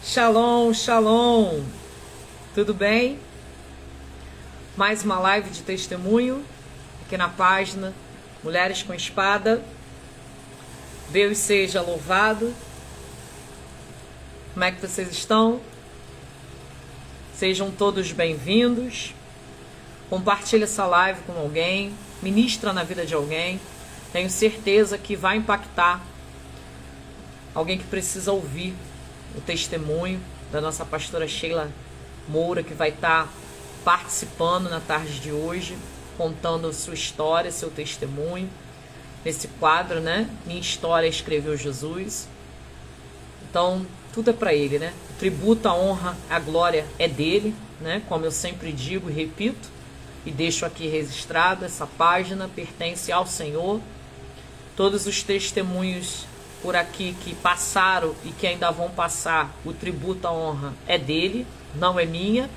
Shalom, shalom, tudo bem? Mais uma live de testemunho aqui na página Mulheres com Espada. Deus seja louvado. Como é que vocês estão? Sejam todos bem-vindos. Compartilhe essa live com alguém, ministra na vida de alguém. Tenho certeza que vai impactar alguém que precisa ouvir o testemunho da nossa pastora Sheila Moura, que vai estar participando na tarde de hoje, contando sua história, seu testemunho, nesse quadro, né? Minha História Escreveu Jesus. Então, tudo é para ele, né? O tributo, a honra, a glória é dele, né? Como eu sempre digo e repito, e deixo aqui registrado, essa página pertence ao Senhor. Todos os testemunhos por aqui que passaram e que ainda vão passar, o tributo, a honra é dele, não é minha.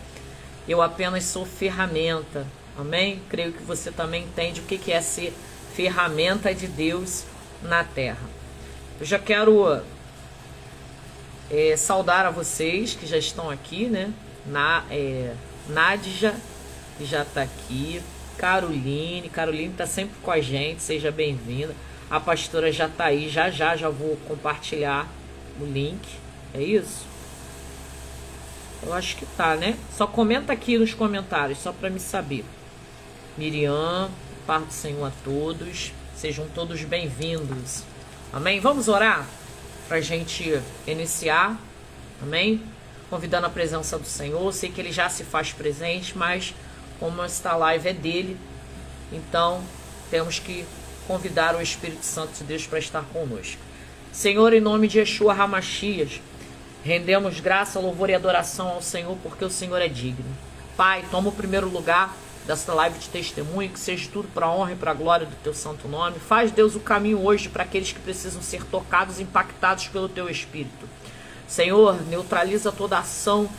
Eu apenas sou ferramenta, amém? Creio que você também entende o que é ser ferramenta de Deus na terra. Eu já quero saudar a vocês que já estão aqui, né? Nádia, que já está aqui. Caroline está sempre com a gente, seja bem-vinda. A pastora já está aí, já vou compartilhar o link, é isso? Eu acho que tá, né? Só comenta aqui nos comentários, só para me saber. Miriam, paz do Senhor a todos, sejam todos bem-vindos, amém? Vamos orar para a gente iniciar, amém? Convidando a presença do Senhor. Sei que ele já se faz presente, mas como esta live é dele, então temos que convidar o Espírito Santo de Deus para estar conosco. Senhor, em nome de Yeshua HaMashiach, rendemos graça, louvor e adoração ao Senhor, porque o Senhor é digno. Pai, toma o primeiro lugar desta live de testemunho, que seja tudo para a honra e para a glória do teu santo nome. Faz, Deus, o caminho hoje para aqueles que precisam ser tocados, impactados pelo teu Espírito. Senhor, neutraliza toda a ação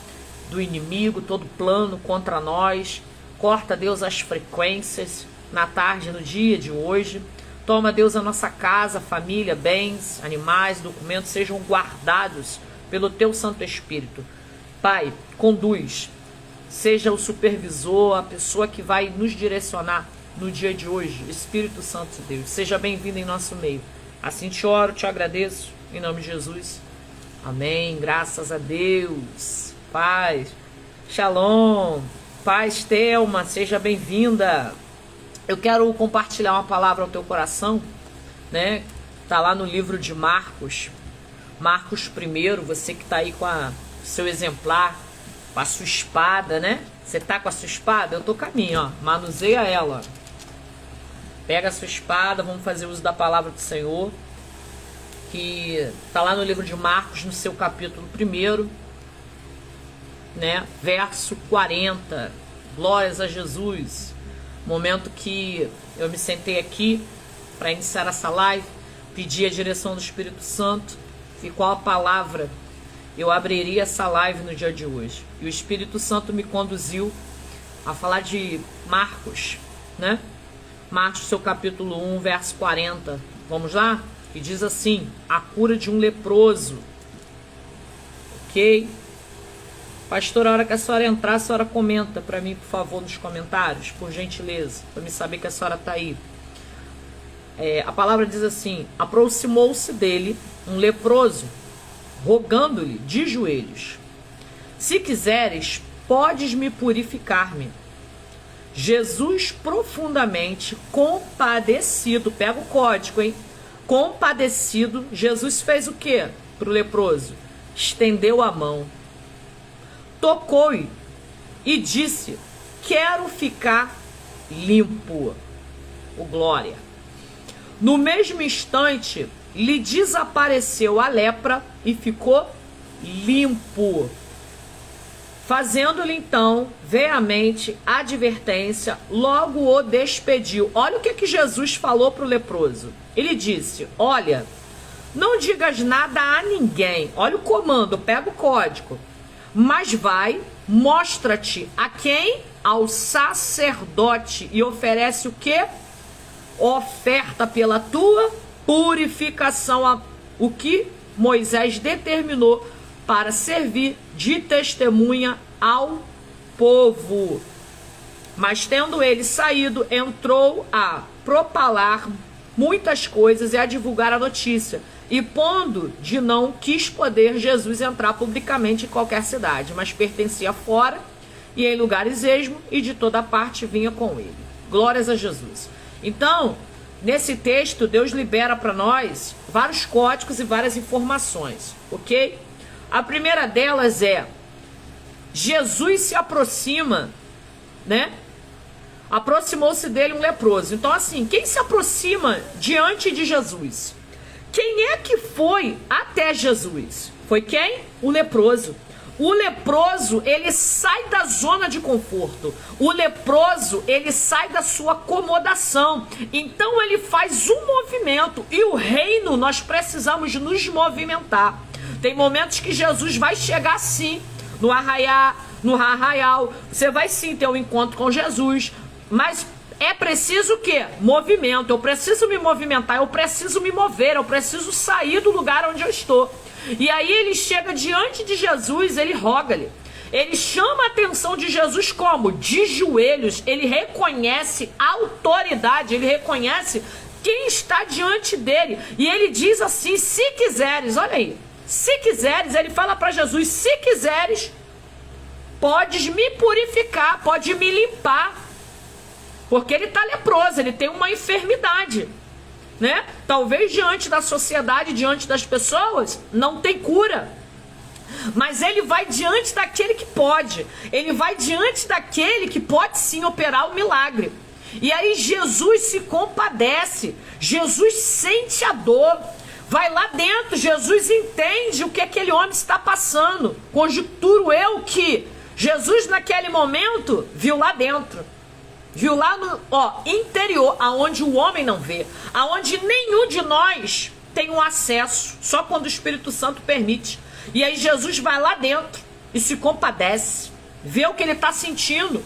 do inimigo, todo plano contra nós. Corta, Deus, as frequências na tarde, no dia de hoje. Toma, Deus, a nossa casa, família, bens, animais, documentos sejam guardados pelo teu Santo Espírito. Pai, conduz, seja o supervisor, a pessoa que vai nos direcionar no dia de hoje. Espírito Santo de Deus, seja bem-vindo em nosso meio. Assim te oro, te agradeço, em nome de Jesus. Amém, graças a Deus. Paz, shalom, paz, Thelma, seja bem-vinda. Eu quero compartilhar uma palavra ao teu coração, né? Tá lá no livro de Marcos 1, você que tá aí com o seu exemplar, com a sua espada, né? Você tá com a sua espada? Eu tô com a minha, ó. Manuseia ela. Pega a sua espada, vamos fazer uso da palavra do Senhor, que tá lá no livro de Marcos, no seu capítulo 1, né? Verso 40. Glórias a Jesus. Momento que eu me sentei aqui para iniciar essa live, pedi a direção do Espírito Santo e qual a palavra eu abriria essa live no dia de hoje. E o Espírito Santo me conduziu a falar de Marcos, né? Marcos, seu capítulo 1, verso 40. Vamos lá? E diz assim: a cura de um leproso. Ok? Pastor, a hora que a senhora entrar, a senhora comenta para mim, por favor, nos comentários, por gentileza, para me saber que a senhora está aí. A palavra diz assim: aproximou-se dele um leproso, rogando-lhe de joelhos: se quiseres, podes me purificar-me. Jesus, profundamente compadecido, pega o código, hein? Compadecido, Jesus fez o quê para o leproso? Estendeu a mão, tocou-lhe e disse: quero ficar limpo. O glória. No mesmo instante, lhe desapareceu a lepra e ficou limpo. Fazendo-lhe então veemente advertência, logo o despediu. Olha o que Jesus falou para o leproso. Ele disse: olha, não digas nada a ninguém. Olha o comando, pega o código. Mas vai, mostra-te a quem? Ao sacerdote, e oferece o quê? Oferta pela tua purificação, o que Moisés determinou para servir de testemunha ao povo. Mas tendo ele saído, entrou a propalar muitas coisas e a divulgar a notícia. E pondo de não quis poder Jesus entrar publicamente em qualquer cidade, mas pertencia fora e em lugares esmo, e de toda parte vinha com ele. Glórias a Jesus. Então, nesse texto, Deus libera para nós vários códigos e várias informações, ok? A primeira delas é, Jesus se aproxima, né? Aproximou-se dele um leproso. Então, assim, quem se aproxima diante de Jesus? Quem é que foi até Jesus? Foi quem? O leproso. O leproso, ele sai da zona de conforto. O leproso, ele sai da sua acomodação. Então, ele faz um movimento. E o reino, nós precisamos nos movimentar. Tem momentos que Jesus vai chegar sim, no arraial. Você vai sim ter um encontro com Jesus. Mas é preciso o quê? Movimento. Eu preciso me movimentar, eu preciso me mover, eu preciso sair do lugar onde eu estou. E aí ele chega diante de Jesus, ele roga-lhe. Ele chama a atenção de Jesus como? De joelhos. Ele reconhece a autoridade, ele reconhece quem está diante dele. E ele diz assim, se quiseres, olha aí. Se quiseres, ele fala para Jesus, se quiseres, podes me purificar, pode me limpar. Porque ele está leproso, ele tem uma enfermidade, né? Talvez diante da sociedade, diante das pessoas, não tem cura. Mas ele vai diante daquele que pode. Ele vai diante daquele que pode sim operar o milagre. E aí Jesus se compadece. Jesus sente a dor. Vai lá dentro, Jesus entende o que aquele homem está passando. Conjecturo eu que Jesus naquele momento viu lá dentro. Viu lá no interior, aonde o homem não vê, aonde nenhum de nós tem um acesso, só quando o Espírito Santo permite. E aí Jesus vai lá dentro e se compadece, vê o que ele está sentindo.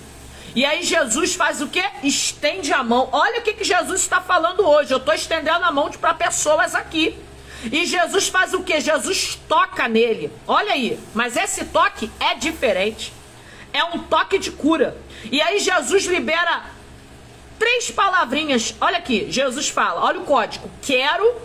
E aí Jesus faz o quê? Estende a mão. Olha o que Jesus está falando hoje. Eu estou estendendo a mão para pessoas aqui. E Jesus faz o quê? Jesus toca nele. Olha aí, mas esse toque é diferente. É um toque de cura. E aí Jesus libera 3 palavrinhas. Olha aqui, Jesus fala, olha o código. Quero.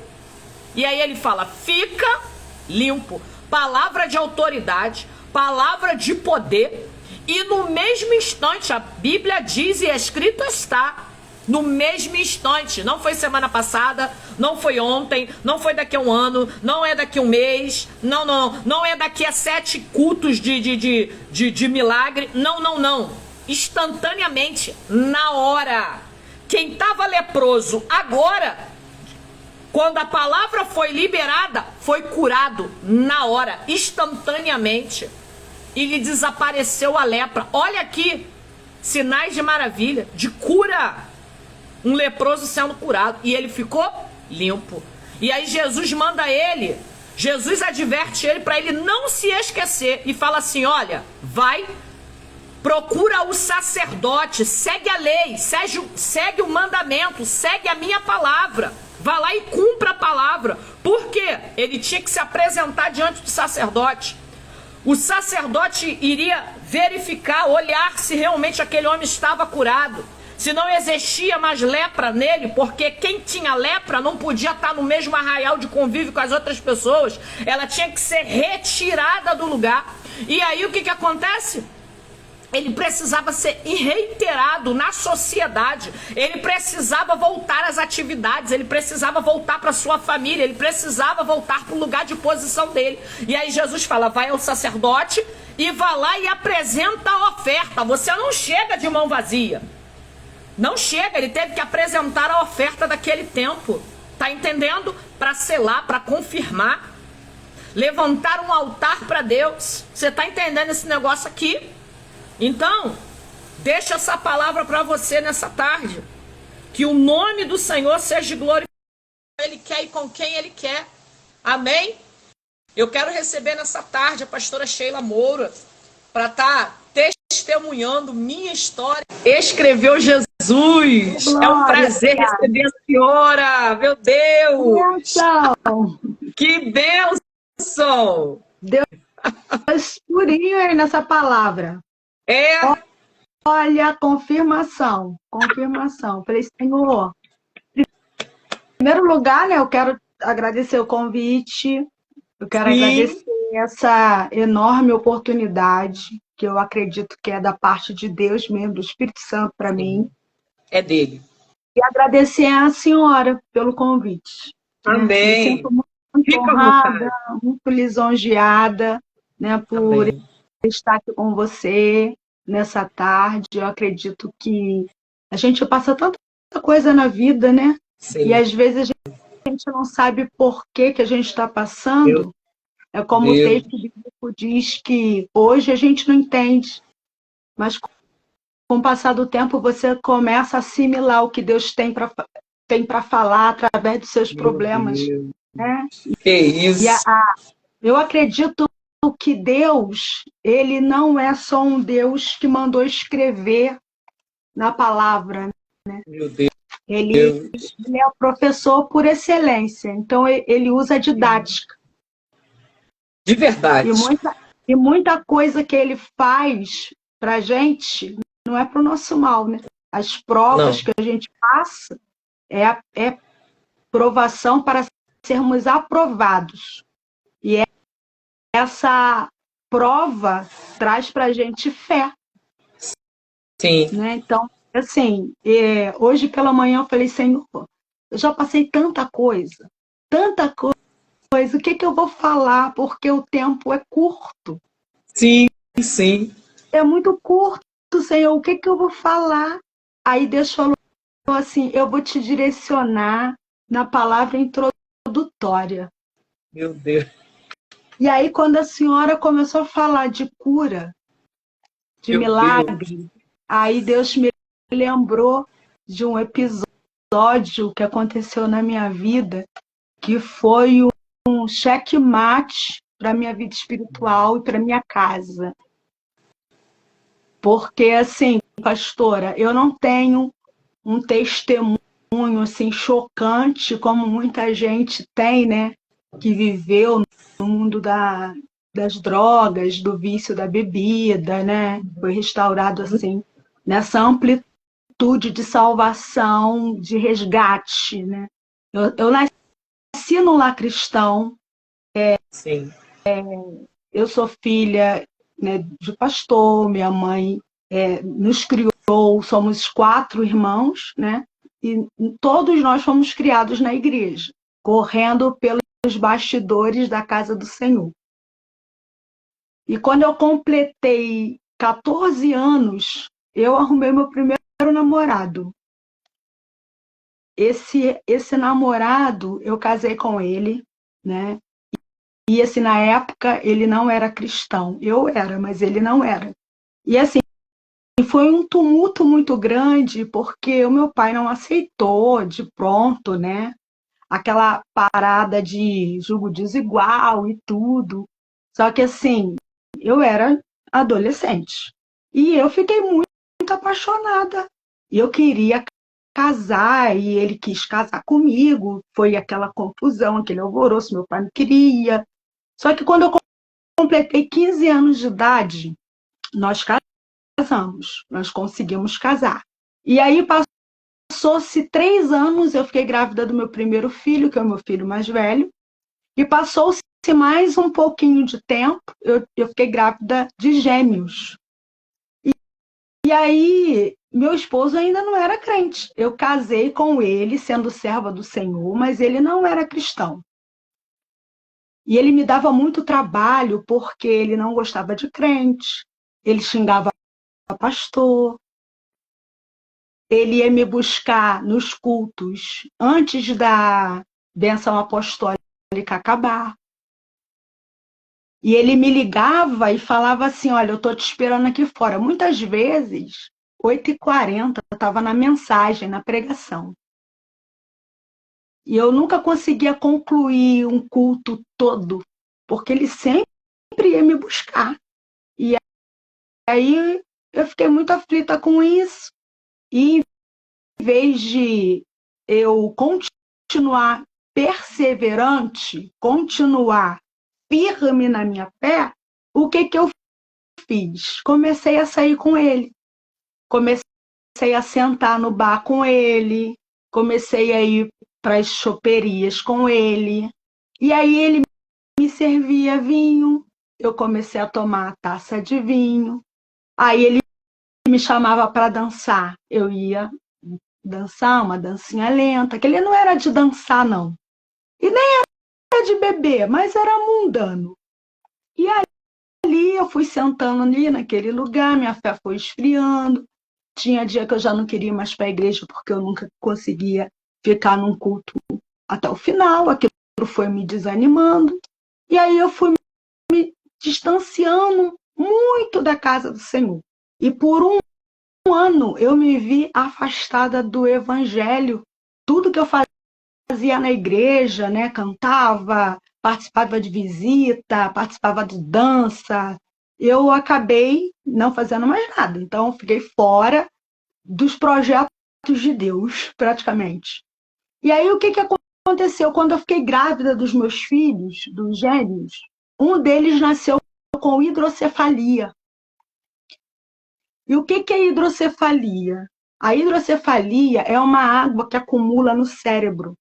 E aí ele fala, fica limpo. Palavra de autoridade, palavra de poder. E no mesmo instante, a Bíblia diz e escrito está. No mesmo instante. Não foi semana passada, não foi ontem, não foi daqui a um ano, não é daqui a um mês, não é daqui a 7 cultos de milagre. Não. Instantaneamente, na hora. Quem estava leproso agora, quando a palavra foi liberada, foi curado na hora, instantaneamente. E lhe desapareceu a lepra. Olha aqui, sinais de maravilha, de cura. Um leproso sendo curado. E ele ficou limpo. E aí Jesus manda ele, Jesus adverte ele para ele não se esquecer. E fala assim, olha, vai, procura o sacerdote, segue a lei, segue o mandamento, segue a minha palavra. Vá lá e cumpra a palavra. Por quê? Ele tinha que se apresentar diante do sacerdote. O sacerdote iria verificar, olhar se realmente aquele homem estava curado. Se não existia mais lepra nele, porque quem tinha lepra não podia estar no mesmo arraial de convívio com as outras pessoas. Ela tinha que ser retirada do lugar. E aí o que acontece? Ele precisava ser reiterado na sociedade. Ele precisava voltar às atividades. Ele precisava voltar para sua família. Ele precisava voltar para o lugar de posição dele. E aí Jesus fala, vai ao sacerdote e vai lá e apresenta a oferta. Você não chega de mão vazia. Não chega, ele teve que apresentar a oferta daquele tempo. Tá entendendo? Para selar, para confirmar. Levantar um altar para Deus. Você tá entendendo esse negócio aqui? Então, deixa essa palavra para você nessa tarde. Que o nome do Senhor seja glorificado. Ele quer e com quem Ele quer. Amém? Eu quero receber nessa tarde a pastora Sheila Moura para estar testemunhando minha história. Escreveu Jesus. Glória. É um prazer receber a senhora. Meu Deus. Bênção. Que bênção. Deus purinho aí nessa palavra. É, Olha, confirmação, confirmação. Falei, Senhor, em primeiro lugar, né, eu quero agradecer o convite, eu quero sim, agradecer essa enorme oportunidade, que eu acredito que é da parte de Deus mesmo, do Espírito Santo para mim, sim, é dele. e agradecer à senhora pelo convite, né? Me sinto Amém. muito Fica à honrada, vontade. muito lisonjeada, né, por Amém. estar aqui com você nessa tarde. Eu acredito que a gente passa tanta coisa na vida, né? E Sim. às vezes a gente não sabe por que que a gente está Meu passando. É como o Deus. texto bíblico diz que hoje a gente não entende, mas com o passar do tempo você começa a assimilar o que Deus tem para falar através dos seus Meu problemas, Deus. né? Que E isso? eu acredito que Deus, ele não é só um Deus que mandou escrever na palavra. Meu Ele, Deus. ele é o professor por excelência. Então, ele usa a didática. De E verdade. muita, e muita coisa que ele faz para a gente não é para o nosso mal, né? As provas Não. que a gente passa é provação para sermos aprovados. E essa prova traz para a gente fé. Sim. Né? Então, assim, hoje pela manhã eu falei, Senhor, eu já passei tanta coisa, o que que eu vou falar? Porque o tempo é curto, Sim, sim. é muito curto, Senhor, o que que eu vou falar? Aí Deus falou assim, eu vou te direcionar na palavra introdutória. Meu Deus. E aí, quando a senhora começou a falar de cura, de Meu Deus. milagre, aí Deus me lembrou de um episódio que aconteceu na minha vida, que foi um checkmate para minha vida espiritual e para minha casa. Porque, assim, pastora, eu não tenho um testemunho assim chocante como muita gente tem, né? Que viveu no mundo das drogas, do vício da bebida, né? Foi restaurado assim nessa amplitude de salvação, de resgate, né? Eu nasci num lar cristão, Sim. eu sou filha, né, de pastor, minha mãe nos criou, somos 4 irmãos, né? E todos nós fomos criados na igreja, correndo pelos bastidores da casa do Senhor. E quando eu completei 14 anos, eu arrumei meu primeiro namorado. Esse namorado, eu casei com ele, né? E assim, na época, ele não era cristão. Eu era, mas ele não era. E assim, foi um tumulto muito grande, porque o meu pai não aceitou de pronto, né? Aquela parada de julgo desigual e tudo. Só que assim, eu era adolescente. E eu fiquei muito apaixonada. E eu queria casar, e ele quis casar comigo. Foi aquela confusão, aquele alvoroço, meu pai não queria. Só que quando eu completei 15 anos de idade, nós casamos, nós conseguimos casar. E aí passou-se 3 anos, eu fiquei grávida do meu primeiro filho, que é o meu filho mais velho, e passou-se mais um pouquinho de tempo, eu fiquei grávida de gêmeos. E aí, meu esposo ainda não era crente. Eu casei com ele, sendo serva do Senhor, mas ele não era cristão. E ele me dava muito trabalho porque ele não gostava de crente, ele xingava pastor, ele ia me buscar nos cultos antes da bênção apostólica acabar. E ele me ligava e falava assim: Olha, eu estou te esperando aqui fora. Muitas vezes, 8h40, eu estava na mensagem, na pregação. E eu nunca conseguia concluir um culto todo, porque ele sempre ia me buscar. E aí eu fiquei muito aflita com isso. E em vez de eu continuar perseverante, continuar firme na minha fé, o que que eu fiz? Comecei a sair com ele. Comecei a sentar no bar com ele. Comecei a ir para as choperias com ele. E aí ele me servia vinho. Eu comecei a tomar a taça de vinho. Aí ele me chamava para dançar. Eu ia dançar uma dancinha lenta, que ele não era de dançar, não. E nem era de beber, mas era mundano. E ali eu fui sentando ali naquele lugar, minha fé foi esfriando. Tinha dia que eu já não queria mais para a igreja porque eu nunca conseguia ficar num culto até o final. Aquilo foi me desanimando. E aí eu fui me distanciando muito da casa do Senhor. E por um ano eu me vi afastada do evangelho. Tudo que eu fazia na igreja, né? Cantava, participava de visita, participava de dança. Eu acabei não fazendo mais nada. Então, fiquei fora dos projetos de Deus, praticamente. E aí, o que aconteceu? Quando eu fiquei grávida dos meus filhos, dos gêmeos, um deles nasceu com hidrocefalia. E o que é hidrocefalia? A hidrocefalia é uma água que acumula no cérebro.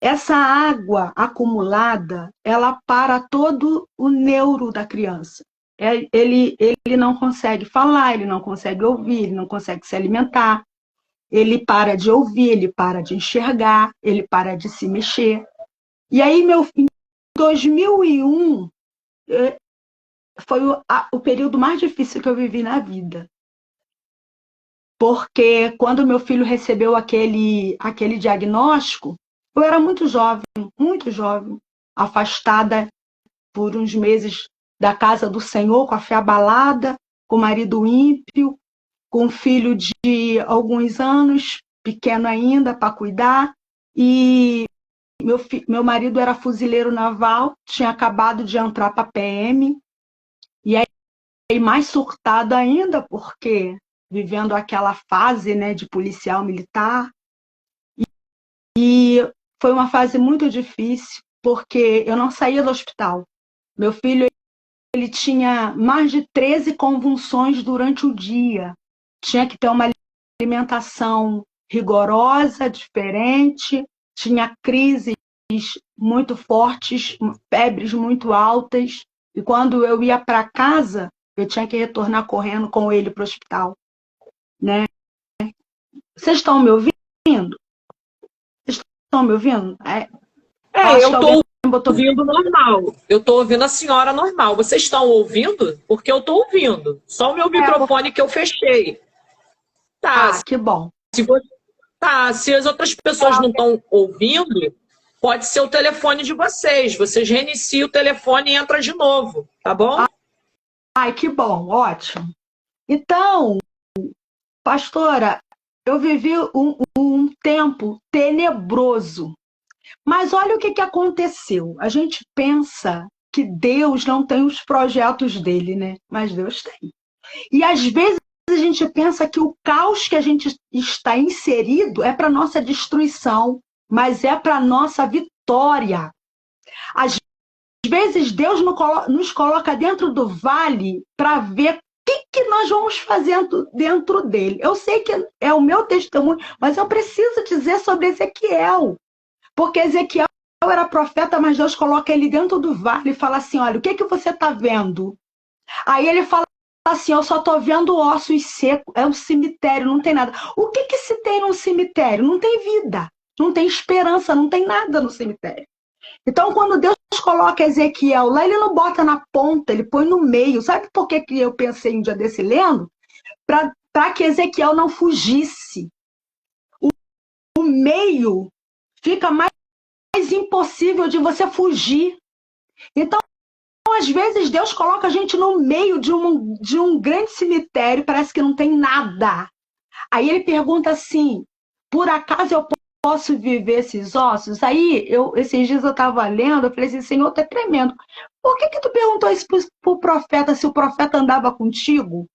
Essa água acumulada, ela para todo o neuro da criança. Ele não consegue falar, ele não consegue ouvir, ele não consegue se alimentar, ele para de ouvir, ele para de enxergar, ele para de se mexer. E aí, em 2001, foi o período mais difícil que eu vivi na vida. Porque quando meu filho recebeu aquele diagnóstico, eu era muito jovem, afastada por uns meses da casa do Senhor, com a fé abalada, com o marido ímpio, com um filho de alguns anos, pequeno ainda, para cuidar. E meu marido era fuzileiro naval, tinha acabado de entrar para a PM. E aí, mais surtada ainda, porque vivendo aquela fase, né, de policial militar. E foi uma fase muito difícil, porque eu não saía do hospital. Meu filho, ele tinha mais de 13 convulsões durante o dia. Tinha que ter uma alimentação rigorosa, diferente, tinha crises muito fortes, febres muito altas. E quando eu ia para casa, eu tinha que retornar correndo com ele para o hospital. Né? Vocês estão me ouvindo? Vocês estão me ouvindo? Eu estou ouvindo normal. Eu estou ouvindo a senhora normal. Vocês estão ouvindo? Porque eu estou ouvindo. Só o meu microfone que eu fechei. Tá. Que bom. Se as outras pessoas não estão ouvindo, pode ser o telefone de vocês. Vocês reiniciam o telefone e entra de novo, tá bom? Que bom, ótimo. Então, pastora, eu vivi um tempo tenebroso. Mas olha o que aconteceu. A gente pensa que Deus não tem os projetos dele, né? Mas Deus tem. E às vezes a gente pensa que o caos que a gente está inserido é para nossa destruição, mas é para nossa vitória. Às vezes Deus nos coloca dentro do vale para ver o que nós vamos fazer dentro dele. Eu sei que é o meu testemunho, mas eu preciso dizer sobre Ezequiel. Porque Ezequiel era profeta, mas Deus coloca ele dentro do vale e fala assim, olha, o que você está vendo? Aí ele fala assim, eu só estou vendo ossos secos, é um cemitério, não tem nada. O que se tem num cemitério? Não tem vida, não tem esperança, não tem nada no cemitério. Então, quando Deus coloca Ezequiel lá, ele não bota na ponta, ele põe no meio. Sabe por que eu pensei um dia desse lendo? Para que Ezequiel não fugisse. O meio fica mais impossível de você fugir. Então, às vezes, Deus coloca a gente no meio de um grande cemitério, parece que não tem nada. Aí ele pergunta assim, por acaso eu posso viver esses ossos? Aí, esses dias eu estava lendo, eu falei assim, Senhor, tá tremendo. Por que tu perguntou isso pro profeta, se o profeta andava contigo?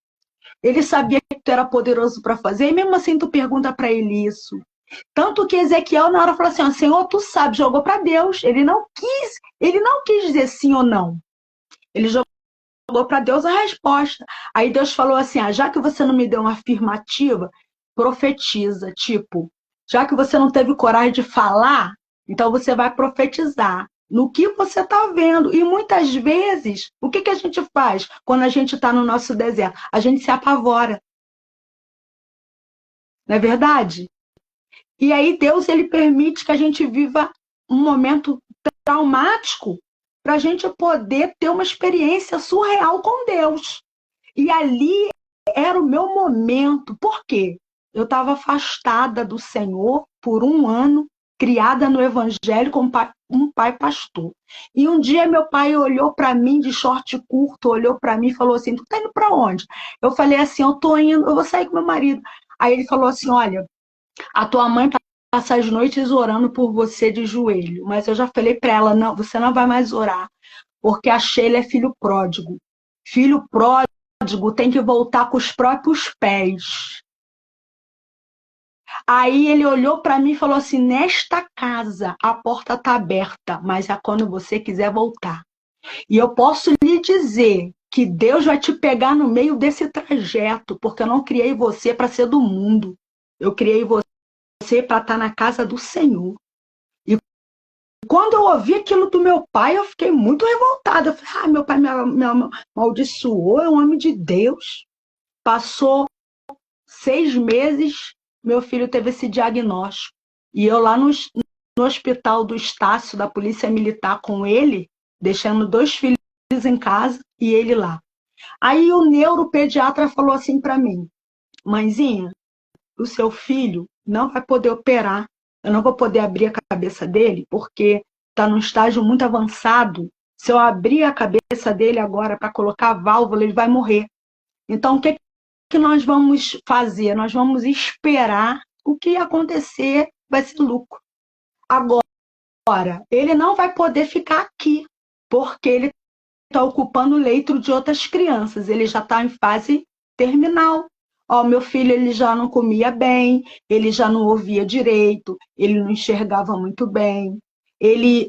Ele sabia que tu era poderoso para fazer, e mesmo assim tu pergunta para ele isso. Tanto que Ezequiel, na hora, falou assim, Senhor, tu sabe, jogou para Deus. Ele não quis dizer sim ou não. Ele jogou para Deus a resposta. Aí Deus falou assim: já que você não me deu uma afirmativa, profetiza. Tipo, já que você não teve coragem de falar, então você vai profetizar no que você está vendo. E muitas vezes, o que a gente faz quando a gente está no nosso deserto? A gente se apavora. Não é verdade? E aí Deus ele permite que a gente viva um momento traumático para a gente poder ter uma experiência surreal com Deus. E ali era o meu momento. Por quê? Eu estava afastada do Senhor por um ano, criada no Evangelho com um pai pastor. E um dia meu pai olhou para mim de short curto, olhou para mim e falou assim: tu tá indo para onde? Eu falei assim: eu tô indo, eu vou sair com meu marido. Aí ele falou assim: olha, a tua mãe passa as noites orando por você de joelho, mas eu já falei para ela: não, você não vai mais orar, porque a Sheila é filho pródigo. Filho pródigo tem que voltar com os próprios pés. Aí ele olhou para mim e falou assim: nesta casa a porta está aberta, mas é quando você quiser voltar. E eu posso lhe dizer que Deus vai te pegar no meio desse trajeto, porque eu não criei você para ser do mundo. Eu criei você para estar na casa do Senhor. E quando eu ouvi aquilo do meu pai, eu fiquei muito revoltada. Eu falei: meu pai me amaldiçoou, é um homem de Deus. Passou 6 meses, meu filho teve esse diagnóstico. E eu lá no hospital do Estácio, da Polícia Militar, com ele, deixando 2 filhos em casa e ele lá. Aí o neuropediatra falou assim para mim: mãezinha, o seu filho não vai poder operar. Eu não vou poder abrir a cabeça dele, porque está num estágio muito avançado. Se eu abrir a cabeça dele agora para colocar a válvula, ele vai morrer. Então, o que nós vamos fazer? Nós vamos esperar o que acontecer, vai ser lucro. Agora, ele não vai poder ficar aqui, porque ele está ocupando o leito de outras crianças. Ele já está em fase terminal. Ó, meu filho ele já não comia bem, ele já não ouvia direito, ele não enxergava muito bem.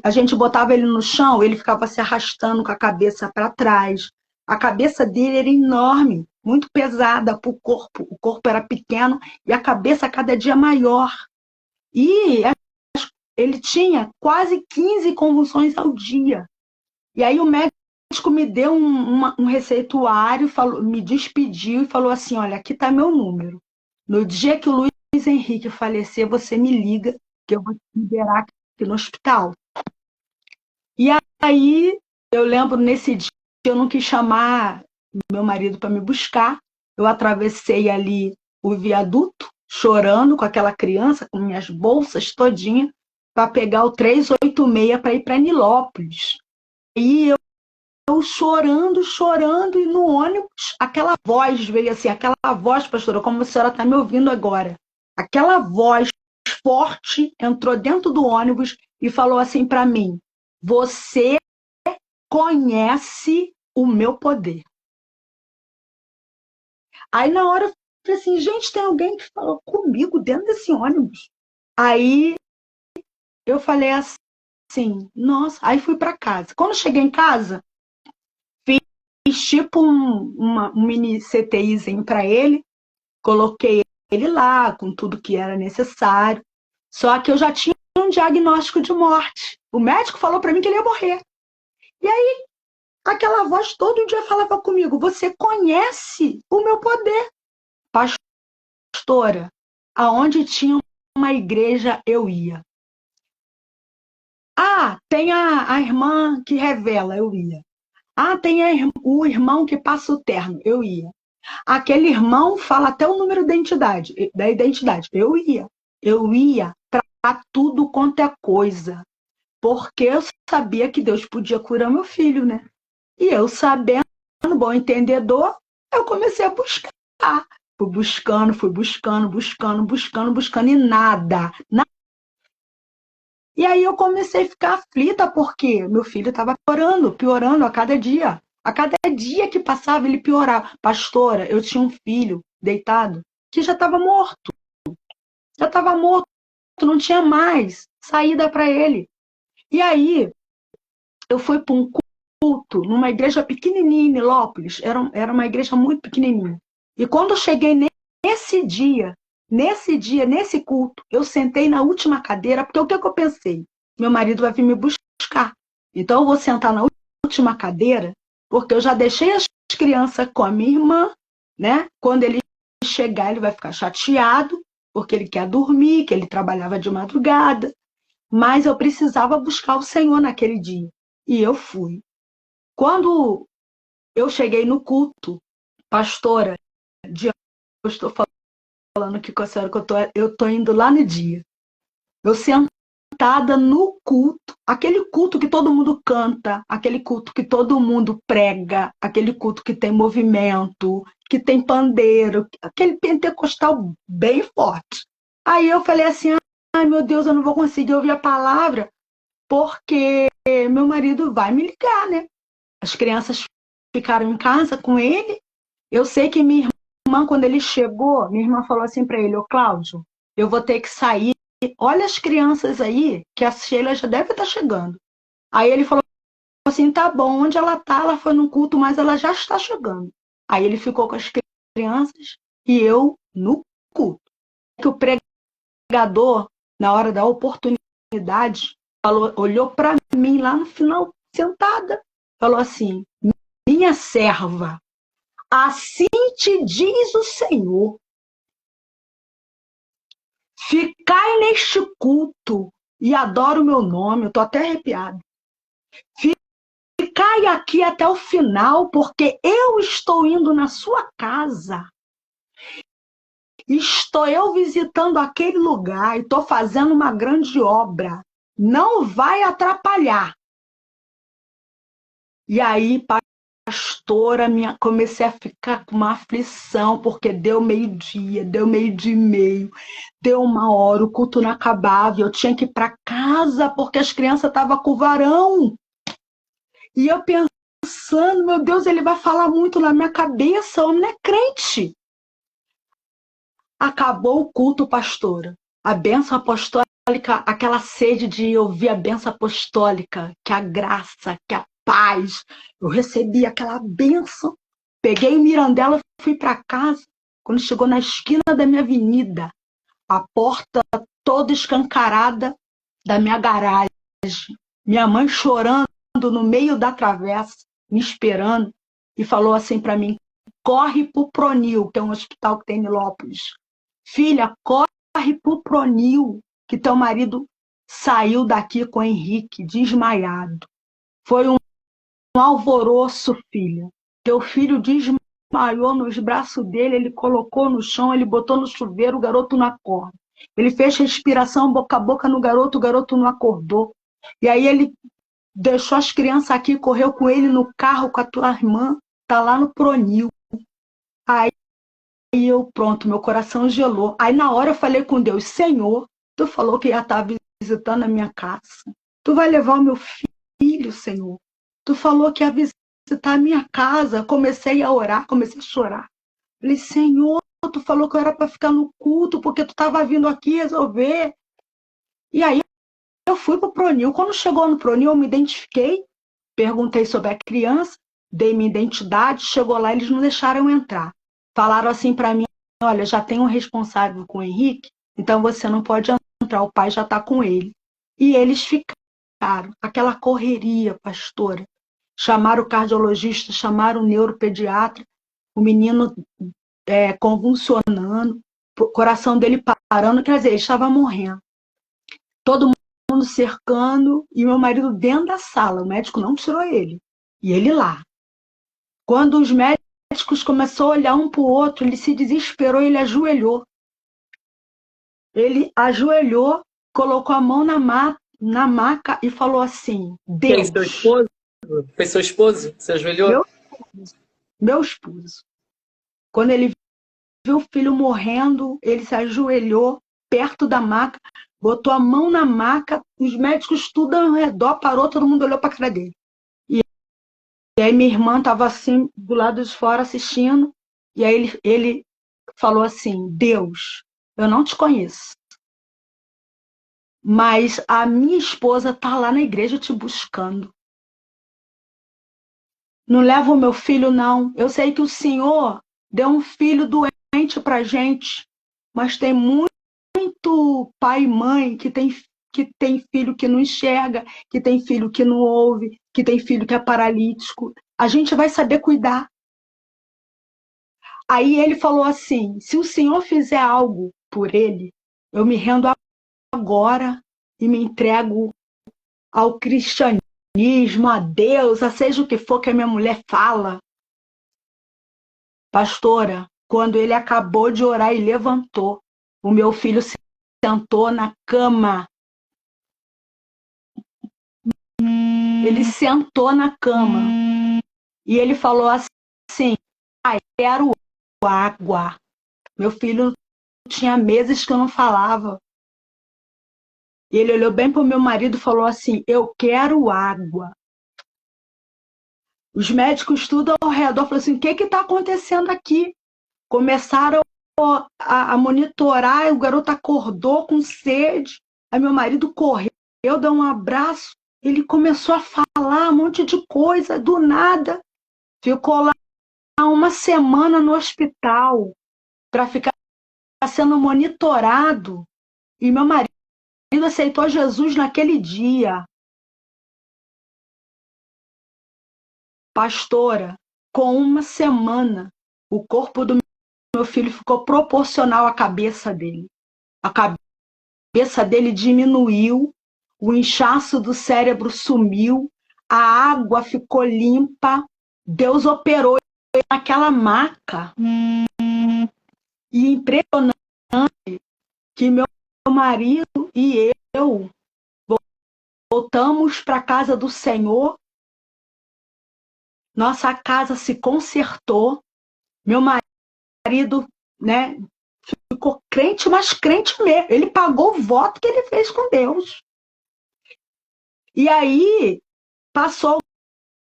A gente botava ele no chão, ele ficava se arrastando com a cabeça para trás. A cabeça dele era enorme, muito pesada para o corpo. O corpo era pequeno e a cabeça cada dia maior. E ele tinha quase 15 convulsões ao dia. E aí o médico me deu um receituário, me despediu e falou assim: olha, aqui está meu número. No dia que o Luiz Henrique falecer, você me liga, que eu vou te liberar aqui no hospital. E aí, eu lembro nesse dia, eu não quis chamar meu marido para me buscar. Eu atravessei ali o viaduto, chorando com aquela criança, com minhas bolsas todinha, para pegar o 386 para ir para Nilópolis. E eu chorando, chorando, e no ônibus, aquela voz veio assim, aquela voz, pastora, como a senhora está me ouvindo agora. Aquela voz forte entrou dentro do ônibus e falou assim para mim: você conhece o meu poder. Aí na hora eu falei assim: gente, tem alguém que falou comigo dentro desse ônibus. Aí eu falei assim: nossa. Aí fui para casa. Quando cheguei em casa, fiz tipo um mini CTIzinho para ele, coloquei ele lá com tudo que era necessário. Só que eu já tinha um diagnóstico de morte. O médico falou para mim que ele ia morrer. E aí, aquela voz todo dia falava comigo: você conhece o meu poder, pastora. Aonde tinha uma igreja, eu ia. Ah, tem a irmã que revela, eu ia. Ah, tem o irmão que passa o terno, eu ia. Aquele irmão fala até o número da identidade, eu ia. Eu ia para tudo quanto é coisa, porque eu sabia que Deus podia curar meu filho, né? E eu sabendo, bom entendedor, eu comecei a buscar. Fui buscando, buscando, e nada. E aí eu comecei a ficar aflita, porque meu filho estava piorando a cada dia. A cada dia que passava, ele piorava. Pastora, eu tinha um filho deitado que já estava morto. Já estava morto, não tinha mais saída para ele. E aí, eu fui para um culto culto numa igreja pequenininha em Nilópolis, era uma igreja muito pequenininha. E quando eu cheguei nesse dia, nesse culto, eu sentei na última cadeira, porque o que eu pensei? Meu marido vai vir me buscar. Então eu vou sentar na última cadeira, porque eu já deixei as crianças com a minha irmã, né? Quando ele chegar, ele vai ficar chateado, porque ele quer dormir, que ele trabalhava de madrugada. Mas eu precisava buscar o Senhor naquele dia. E eu fui. Quando eu cheguei no culto, pastora, eu estou falando aqui com a senhora que eu tô indo lá no dia. Eu sentada no culto, aquele culto que todo mundo canta, aquele culto que todo mundo prega, aquele culto que tem movimento, que tem pandeiro, aquele pentecostal bem forte. Aí eu falei assim, ai meu Deus, eu não vou conseguir ouvir a palavra, porque meu marido vai me ligar, né? As crianças ficaram em casa com ele. Eu sei que minha irmã, quando ele chegou, minha irmã falou assim para ele, ô Cláudio, eu vou ter que sair. Olha as crianças aí, que a Sheila já deve estar chegando. Aí ele falou assim, tá bom, onde ela tá? Ela foi no culto, mas ela já está chegando. Aí ele ficou com as crianças e eu no culto. Que o pregador, na hora da oportunidade, olhou para mim lá no final, sentada, falou assim, minha serva, assim te diz o Senhor, ficai neste culto e adora o meu nome, eu estou até arrepiada. Ficai aqui até o final, porque eu estou indo na sua casa. Estou eu visitando aquele lugar e estou fazendo uma grande obra. Não vai atrapalhar. E aí, pastora, comecei a ficar com uma aflição, porque deu meio-dia, deu meio-dia e meio, deu 1 hora, o culto não acabava, eu tinha que ir para casa, porque as crianças estavam com o varão. E eu pensando, meu Deus, ele vai falar muito na minha cabeça, o homem não é crente. Acabou o culto, pastora. A bênção apostólica, aquela sede de ouvir a bênção apostólica, que a graça, que a paz. Eu recebi aquela bênção. Peguei o Mirandela, fui para casa. Quando chegou na esquina da minha avenida, a porta toda escancarada da minha garagem. Minha mãe chorando no meio da travessa, me esperando, e falou assim para mim, corre pro Pronil, que é um hospital que tem em Nilópolis. Filha, corre pro Pronil, que teu marido saiu daqui com o Henrique, desmaiado. Foi um alvoroço, filha. Teu filho desmaiou nos braços dele, ele colocou no chão, ele botou no chuveiro, o garoto não acorda. Ele fez respiração boca a boca no garoto, o garoto não acordou. E aí ele deixou as crianças aqui, correu com ele no carro com a tua irmã, tá lá no Pronil. Aí eu, pronto, meu coração gelou. Aí na hora eu falei com Deus, Senhor, tu falou que ia estar visitando a minha casa. Tu vai levar o meu filho, Senhor. Tu falou que ia visitar a minha casa. Comecei a orar, comecei a chorar. Falei, Senhor, tu falou que eu era para ficar no culto, porque tu estava vindo aqui resolver. E aí eu fui pro Pronil. Quando chegou no Pronil, eu me identifiquei, perguntei sobre a criança, dei minha identidade, chegou lá, eles não deixaram eu entrar. Falaram assim para mim, olha, já tem um responsável com o Henrique, então você não pode entrar, o pai já está com ele. E eles ficaram, aquela correria, pastora. Chamaram o cardiologista, chamaram o neuropediatra, o menino convulsionando, o coração dele parando, quer dizer, ele estava morrendo. Todo mundo cercando e meu marido dentro da sala, o médico não tirou ele. E ele lá. Quando os médicos começaram a olhar um para o outro, ele se desesperou, ele ajoelhou. Ele ajoelhou, colocou a mão na maca e falou assim, Deus. Quem, seu esposo? Foi seu esposo? Você ajoelhou? Meu esposo. Quando ele viu o filho morrendo, ele se ajoelhou perto da maca, botou a mão na maca, os médicos tudo ao redor, parou, todo mundo olhou para a cara dele. E aí minha irmã estava assim, do lado de fora, assistindo, e aí ele falou assim, Deus, eu não te conheço, mas a minha esposa está lá na igreja te buscando. Não leva o meu filho, não. Eu sei que o Senhor deu um filho doente pra gente, mas tem muito pai e mãe que tem filho que não enxerga, que tem filho que não ouve, que tem filho que é paralítico. A gente vai saber cuidar. Aí ele falou assim: se o Senhor fizer algo por ele, eu me rendo agora e me entrego ao cristianismo, a Deus, a seja o que for que a minha mulher fala. Pastora, quando ele acabou de orar e levantou, o meu filho sentou na cama. Ele sentou na cama e ele falou assim: ah, quero água. Meu filho tinha meses que eu não falava. E ele olhou bem para o meu marido e falou assim: eu quero água. Os médicos tudo ao redor falaram assim: o que está acontecendo aqui? Começaram a monitorar, o garoto acordou com sede. Aí meu marido correu, deu um abraço. Ele começou a falar um monte de coisa, do nada. Ficou lá uma semana no hospital para ficar sendo monitorado. E meu marido aceitou Jesus naquele dia. Pastora, com uma semana, o corpo do meu filho ficou proporcional à cabeça dele. A cabeça dele diminuiu, o inchaço do cérebro sumiu, a água ficou limpa, Deus operou naquela maca. E impressionante que meu marido e eu voltamos para a casa do Senhor, nossa casa se consertou, meu marido, né, ficou crente, mas crente mesmo. Ele pagou o voto que ele fez com Deus. E aí, passou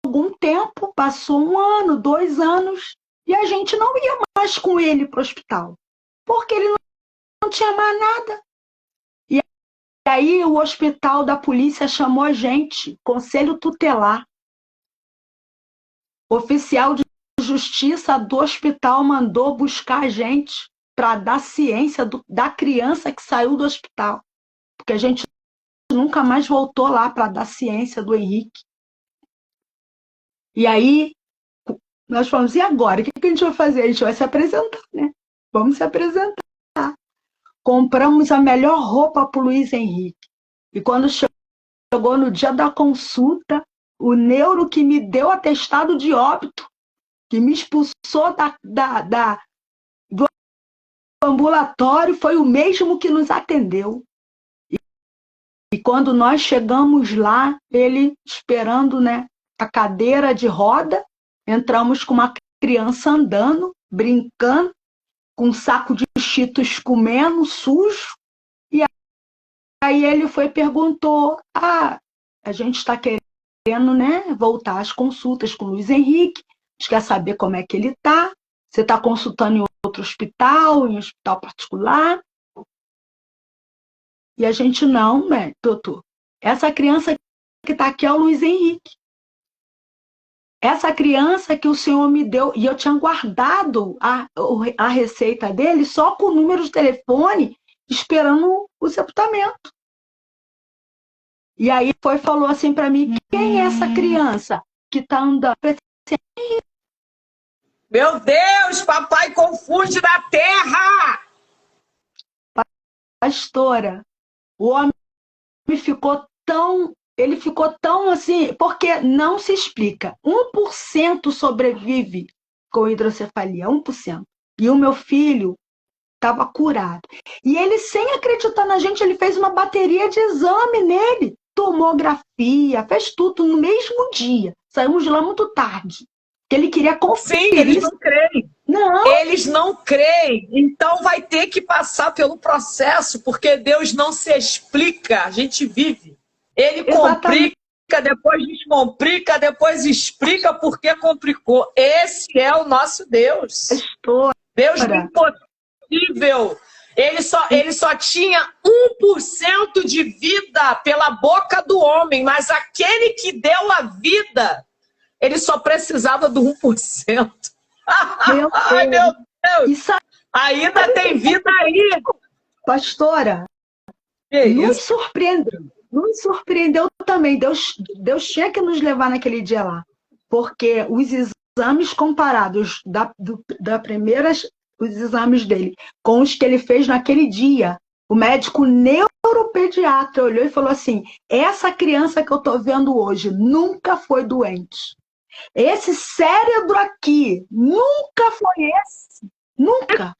algum tempo, passou 1 ano, 2 anos, e a gente não ia mais com ele para o hospital, porque ele não tinha mais nada. E aí o hospital da polícia chamou a gente, conselho tutelar. O oficial de justiça do hospital mandou buscar a gente para dar ciência da criança que saiu do hospital, porque a gente nunca mais voltou lá para dar ciência do Henrique. E aí nós falamos: e agora? O que a gente vai fazer? A gente vai se apresentar, né? Vamos se apresentar. Compramos a melhor roupa para o Luiz Henrique. E quando chegou no dia da consulta, o neuro que me deu atestado de óbito, que me expulsou do ambulatório, foi o mesmo que nos atendeu. E quando nós chegamos lá, ele esperando, né, a cadeira de roda, entramos com uma criança andando, brincando, com um saco de Cheetos comendo, sujo. E aí ele foi e perguntou: a gente está querendo, né, voltar às consultas com o Luiz Henrique, a gente quer saber como é que ele está. Você está consultando em outro hospital, em hospital particular? E a gente: não, né, doutor. Essa criança que está aqui é o Luiz Henrique. Essa criança que o senhor me deu, e eu tinha guardado a receita dele só com o número de telefone, esperando o sepultamento. E aí falou assim para mim: quem é essa criança que está andando? Meu Deus, papai confunde na terra! Pastora, o homem ele ficou tão assim, porque não se explica. 1% sobrevive com hidrocefalia, 1%. E o meu filho estava curado. E ele, sem acreditar na gente, ele fez uma bateria de exame nele. Tomografia, fez tudo no mesmo dia. Saímos de lá muito tarde. Ele queria conferir. Sim, eles não creem. Não. Eles não creem. Então vai ter que passar pelo processo, porque Deus não se explica. A gente vive. Ele Exatamente. complica, depois descomplica, depois explica por que complicou. Esse é o nosso Deus. Deus do impossível. Ele só tinha 1% de vida pela boca do homem, mas aquele que deu a vida, ele só precisava do 1%. Meu Ai, meu Deus! Isso Ainda tem vida aí! pastora, Que nos isso? surpreendeu. Nos surpreendeu também. Deus tinha que nos levar naquele dia lá. Porque os exames comparados da primeiras, os exames dele com os que ele fez naquele dia, o médico neuropediatra olhou e falou assim: essa criança que eu estou vendo hoje nunca foi doente. Esse cérebro aqui nunca foi esse. Nunca.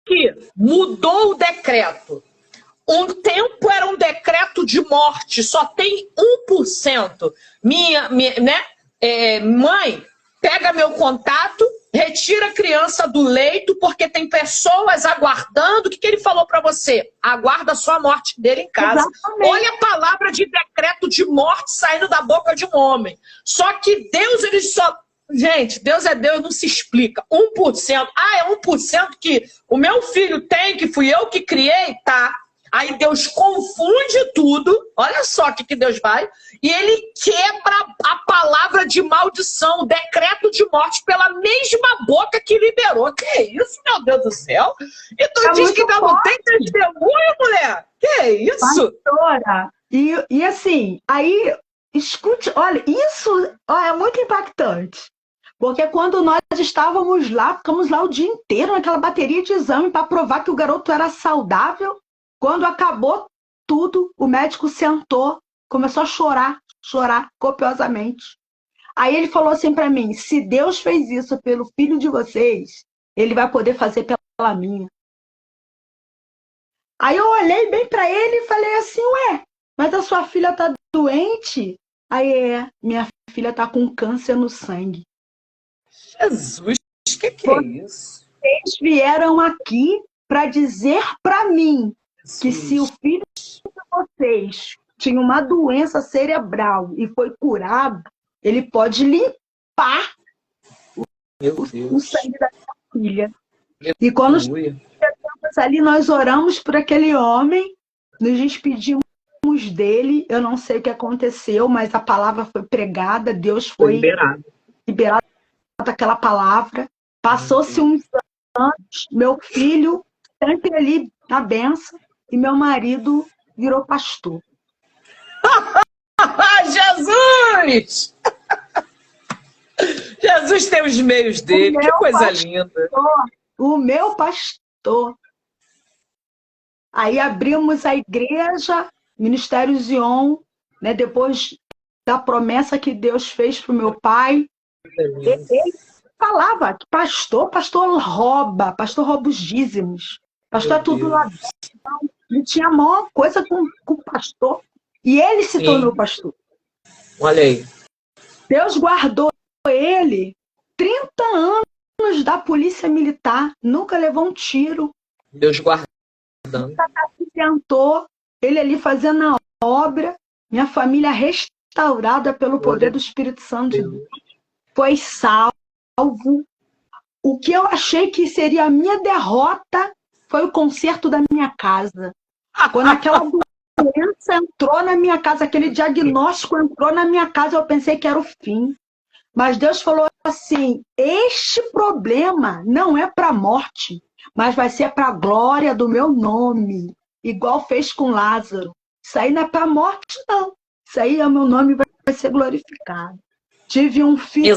Que mudou o decreto. Um tempo era um decreto de morte, só tem 1%. Mãe, pega meu contato, retira a criança do leito, porque tem pessoas aguardando. O que ele falou para você? Aguarda só a morte dele em casa. Exatamente. Olha a palavra de decreto de morte saindo da boca de um homem. Só que Deus, ele só... Gente, Deus é Deus, não se explica. 1%. Ah, é 1% que o meu filho tem, que fui eu que criei? Tá. Aí Deus confunde tudo, olha só o que Deus vai, e ele quebra a palavra de maldição, o decreto de morte pela mesma boca que liberou. Que é isso, meu Deus do céu? E tu diz que ainda não tem testemunho, mulher? Que é isso? Pastora, e assim, aí, escute, olha, isso é muito impactante. Porque quando nós estávamos lá, ficamos lá o dia inteiro naquela bateria de exame para provar que o garoto era saudável. Quando acabou tudo, o médico sentou, começou a chorar copiosamente. Aí ele falou assim para mim: se Deus fez isso pelo filho de vocês, ele vai poder fazer pela minha. Aí eu olhei bem para ele e falei assim: ué, mas a sua filha tá doente? Aí minha filha tá com câncer no sangue. Jesus, que é isso? Vocês vieram aqui para dizer para mim que se o filho de vocês tinha uma doença cerebral e foi curado, ele pode limpar o sangue da minha filha. E quando chegamos ali, nós oramos por aquele homem, nos despedimos dele. Eu não sei o que aconteceu, mas a palavra foi pregada, Deus foi liberado aquela palavra. Passou-se uns anos, meu filho sempre ali na benção, e meu marido virou pastor. Jesus! Jesus tem os meios dele, que coisa linda. O meu pastor. Aí abrimos a igreja, Ministério Zion, né, depois da promessa que Deus fez para o meu pai. Ele falava que pastor rouba os dízimos. Pastor é tudo ladrão. Ele tinha a maior coisa com o pastor. E ele se tornou pastor. Olha aí. Deus guardou ele 30 anos da polícia militar. Nunca levou um tiro. Deus guardando. Nunca tentou. Ele ali fazendo a obra. Minha família restaurada pelo poder do Espírito Santo de Deus. Foi salvo. O que eu achei que seria a minha derrota foi o conserto da minha casa. Quando aquela doença entrou na minha casa, aquele diagnóstico entrou na minha casa, eu pensei que era o fim. Mas Deus falou assim: este problema não é para a morte, mas vai ser para a glória do meu nome. Igual fez com Lázaro. Isso aí não é para a morte, não. Isso aí, o meu nome vai ser glorificado. Tive um filho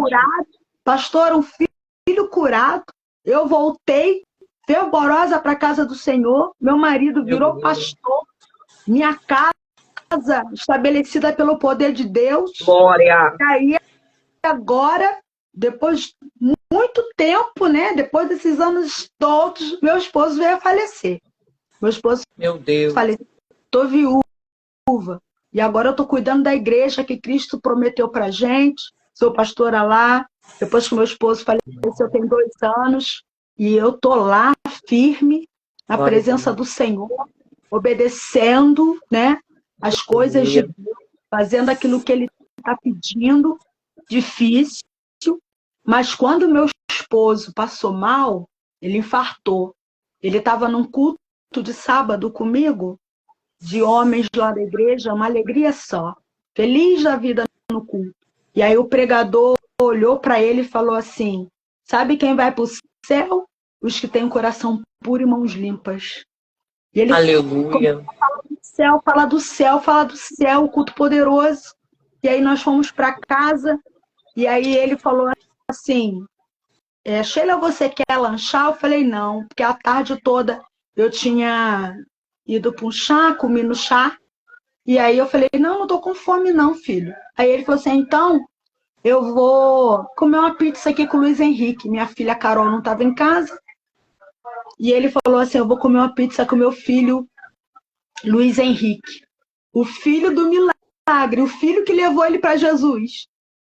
curado. Pastor, um filho curado. Eu voltei fervorosa para a casa do Senhor. Meu marido virou pastor. Minha casa estabelecida pelo poder de Deus. Glória! E aí, agora, depois de muito tempo, né? Depois desses anos todos, meu esposo veio a falecer. Meu esposo faleceu. Estou viúva. E agora eu estou cuidando da igreja que Cristo prometeu para gente. Sou pastora lá. Depois que meu esposo faleceu, tem 2 anos. E eu estou lá, firme, na presença do Senhor, obedecendo, né, as coisas de Deus, fazendo aquilo que Ele está pedindo. Difícil. Mas quando meu esposo passou mal, ele infartou. Ele estava num culto de sábado comigo, de homens lá da igreja, uma alegria só. Feliz da vida no culto. E aí o pregador olhou para ele e falou assim: sabe quem vai para o céu? Os que têm o coração puro e mãos limpas. E ele Aleluia. fala do céu, fala do céu, o culto poderoso. E aí nós fomos para casa, e aí ele falou assim: Sheila, você quer lanchar? Eu falei, não, porque a tarde toda eu tinha ido para um chá, comi no chá, e aí eu falei, não tô com fome não, filho. Aí ele falou assim, então, eu vou comer uma pizza aqui com o Luiz Henrique. Minha filha Carol não estava em casa, e ele falou assim, eu vou comer uma pizza com meu filho Luiz Henrique. O filho do milagre, o filho que levou ele para Jesus.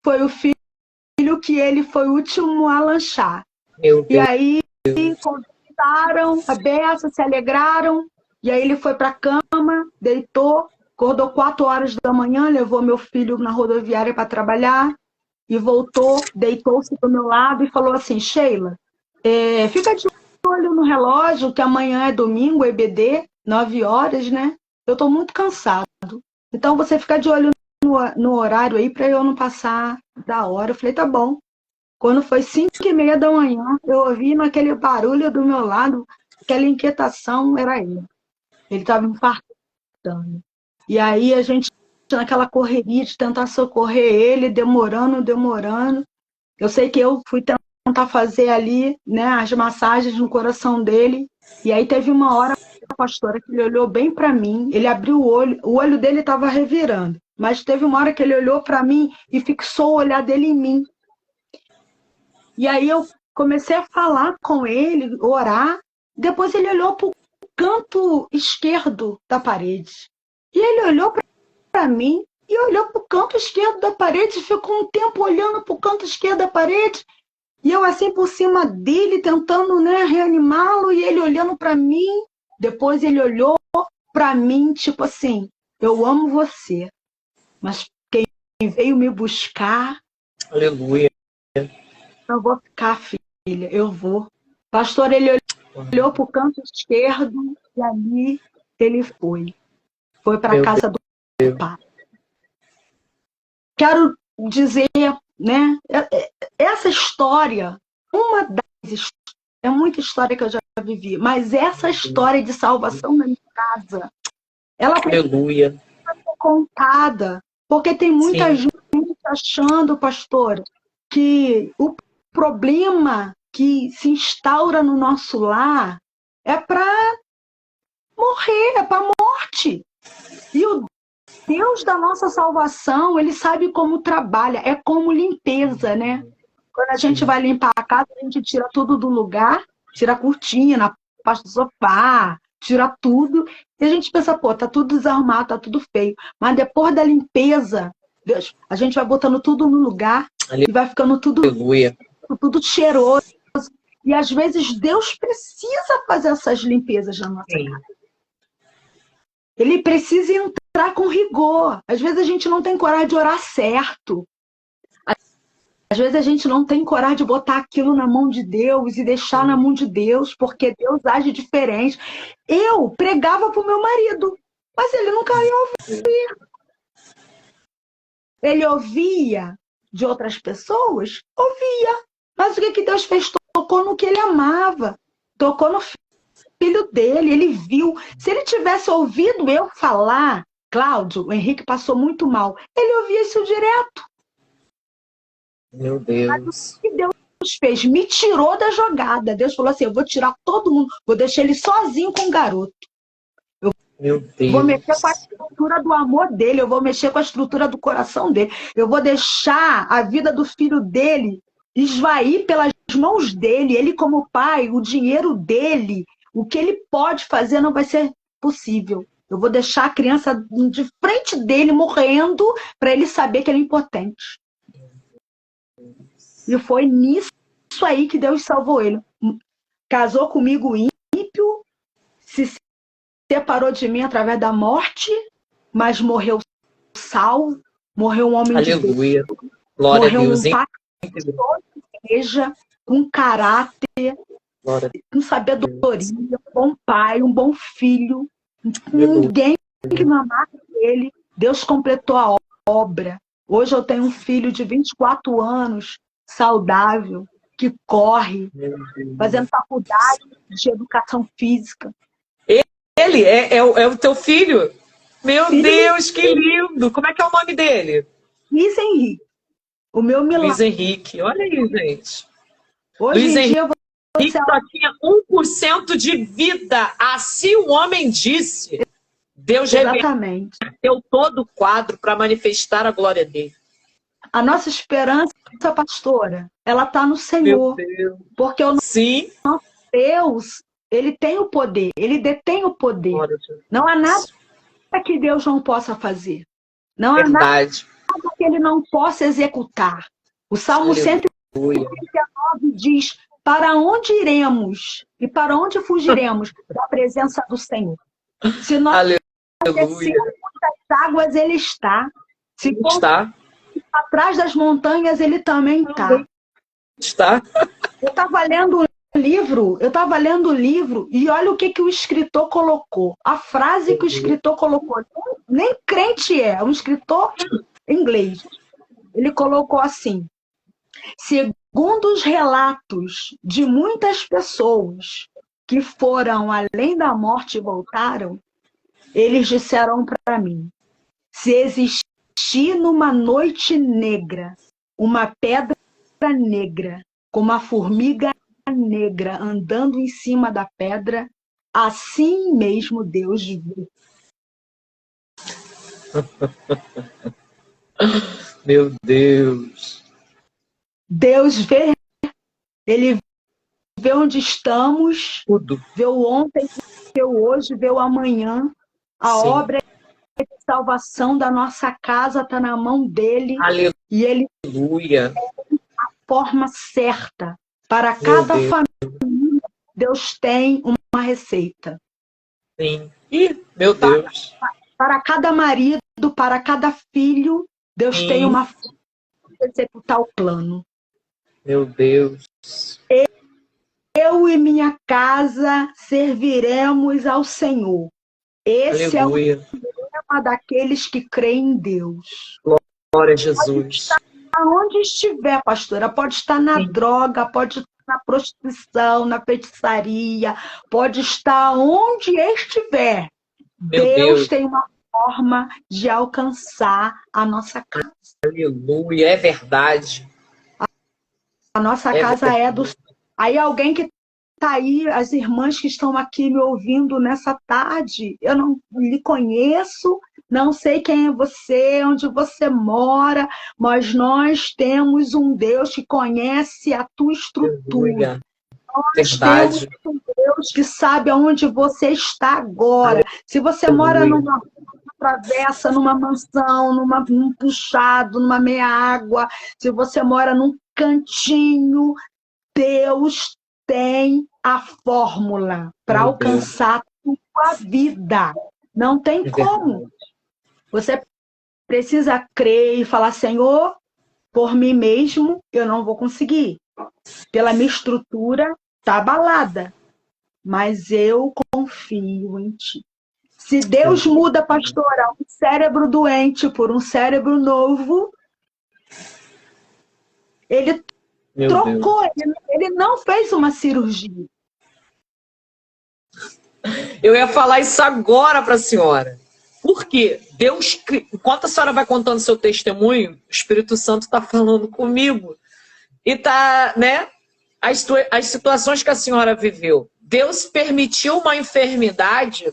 Foi o filho que ele foi o último a lanchar. Meu E Deus. aí conversaram, a beça, se alegraram, e aí ele foi para a cama, deitou, acordou 4 horas da manhã, levou meu filho na rodoviária para trabalhar, e voltou, deitou-se do meu lado e falou assim, Sheila, fica de olho no relógio, que amanhã é domingo, EBD, 9 horas, né? Eu estou muito cansado. Então você fica de olho no horário aí para eu não passar da hora. Eu falei, tá bom. Quando foi 5h30 da manhã, eu ouvi naquele barulho do meu lado, aquela inquietação, era ele. Ele estava infartando. E aí a gente, naquela correria de tentar socorrer ele, demorando. Eu sei que eu fui tentar fazer ali, né, as massagens no coração dele. E aí teve uma hora, pastora, que ele olhou bem para mim, ele abriu o olho dele estava revirando. Mas teve uma hora que ele olhou para mim e fixou o olhar dele em mim. E aí eu comecei a falar com ele, orar. Depois ele olhou para o canto esquerdo da parede. E ele olhou para mim e olhou para o canto esquerdo da parede. Ficou um tempo olhando para o canto esquerdo da parede. E eu assim por cima dele, tentando, né, reanimá-lo. E ele olhando para mim. Depois ele olhou para mim, tipo assim, eu amo você. Mas quem veio me buscar... Aleluia. Eu vou ficar, filha, eu vou. Pastor, ele olhou para o canto esquerdo e ali ele foi. Foi para a Meu casa do Deus. pai. Quero dizer, né? Essa história, uma das histórias, é muita história que eu já vivi, mas essa história de salvação na minha casa, ela precisa Aleluia. ser contada, porque tem muita Sim. gente achando, pastor, que o problema que se instaura no nosso lar é para morrer, é para morte. E o Deus da nossa salvação, ele sabe como trabalha, é como limpeza, né? Quando a gente vai limpar a casa, a gente tira tudo do lugar, tira a cortina, a parte do sofá, tira tudo, e a gente pensa, pô, tá tudo desarrumado, tá tudo feio. Mas depois da limpeza, Deus, a gente vai botando tudo no lugar e vai ficando Aleluia. tudo cheiroso. E às vezes Deus precisa fazer essas limpezas na nossa Sim. casa. Ele precisa entrar com rigor. Às vezes a gente não tem coragem de orar certo. Às vezes a gente não tem coragem de botar aquilo na mão de Deus e deixar na mão de Deus, porque Deus age diferente. Eu pregava para o meu marido, mas ele nunca ia ouvir. Ele ouvia de outras pessoas? Ouvia. Mas o que Deus fez? Tocou no que ele amava. Tocou no filho dele, ele viu. Se ele tivesse ouvido eu falar, Cláudio, o Henrique passou muito mal, ele ouvia isso direto. Meu Mas Deus. o que Deus fez? Me tirou da jogada. Deus falou assim, eu vou tirar todo mundo, vou deixar ele sozinho com o garoto. Meu Vou mexer com a Deus. estrutura do amor dele, eu vou mexer com a estrutura do coração dele, eu vou deixar a vida do filho dele esvair pelas mãos dele, ele como pai, o dinheiro dele, o que ele pode fazer não vai ser possível. Eu vou deixar a criança de frente dele morrendo para ele saber que ele é impotente. E foi nisso aí que Deus salvou ele. Casou comigo ímpio, se separou de mim através da morte, mas morreu salvo, morreu um homem de Deus. Aleluia. Glória a Morreu Deus. um pai de toda a igreja, com caráter, Glória com a sabedoria, Deus. um bom pai, um bom filho. Aleluia. Ninguém que não amava ele. Deus completou a obra. Hoje eu tenho um filho de 24 anos, saudável, que corre, fazendo faculdade de educação física. Ele é o teu filho? Meu Filho Deus, que lindo! Como é que é o nome dele? Luiz Henrique, o meu Luiz milagre. Henrique. Olha aí, gente. Hoje Luiz em dia Henrique você... só tinha 1% de vida. Assim o homem disse. Deus Exatamente. reverteu todo o quadro para manifestar a glória dele. A nossa esperança, pastora, ela está no Meu Senhor. Deus. Porque o Sim. Deus, ele tem o poder, ele detém o poder. Glória a Deus. Não há nada que Deus não possa fazer. Não há Verdade. nada que ele não possa executar. O Salmo Aleluia. 139 diz: para onde iremos e para onde fugiremos da presença do Senhor? Se nós Aleluia. descermos das águas, ele está. Se for Está. atrás das montanhas, ele também está. Está. Eu estava lendo o livro e olha o que o escritor colocou. A frase que o escritor colocou. Nem crente é um escritor inglês. Ele colocou assim: segundo os relatos de muitas pessoas que foram além da morte e voltaram, eles disseram para mim: se existir numa noite negra uma pedra negra com uma formiga negra andando em cima da pedra, assim mesmo Deus viu. Meu Deus. Deus vê, ele vê onde estamos, Tudo. vê o ontem, vê o hoje, vê o amanhã. A Sim. obra de salvação da nossa casa está na mão dele. Aleluia. E ele tem a forma certa. Para cada família, Deus tem uma receita. Sim. Ih, meu Deus. Para cada marido, para cada filho, Deus Sim. tem uma forma de executar o plano. Meu Deus. Eu e minha casa serviremos ao Senhor. Esse Aleluia. é o problema daqueles que creem em Deus. Glória a Jesus. Aonde estiver, pastora, pode estar na droga, pode estar na prostituição, na feitiçaria, pode estar onde estiver. Deus tem uma forma de alcançar a nossa casa. Aleluia, é verdade. A nossa casa é do... Aí alguém que está aí, as irmãs que estão aqui me ouvindo nessa tarde, eu não lhe conheço, não sei quem é você, onde você mora, mas nós temos um Deus que conhece a tua estrutura. Nós temos um Deus que sabe aonde você está agora. Se você mora numa travessa, numa mansão, num puxado, numa meia água, se você mora num cantinho, Deus tem a fórmula para alcançar a tua vida. Não tem como. Você precisa crer e falar: Senhor, por mim mesmo eu não vou conseguir. Pela minha estrutura está abalada, mas eu confio em ti. Se Deus muda, pastora, um cérebro doente por um cérebro novo, ele trocou, ele não fez uma cirurgia. Eu ia falar isso agora para a senhora. Por quê? Deus, enquanto a senhora vai contando seu testemunho, o Espírito Santo está falando comigo. E tá, né? As situações que a senhora viveu. Deus permitiu uma enfermidade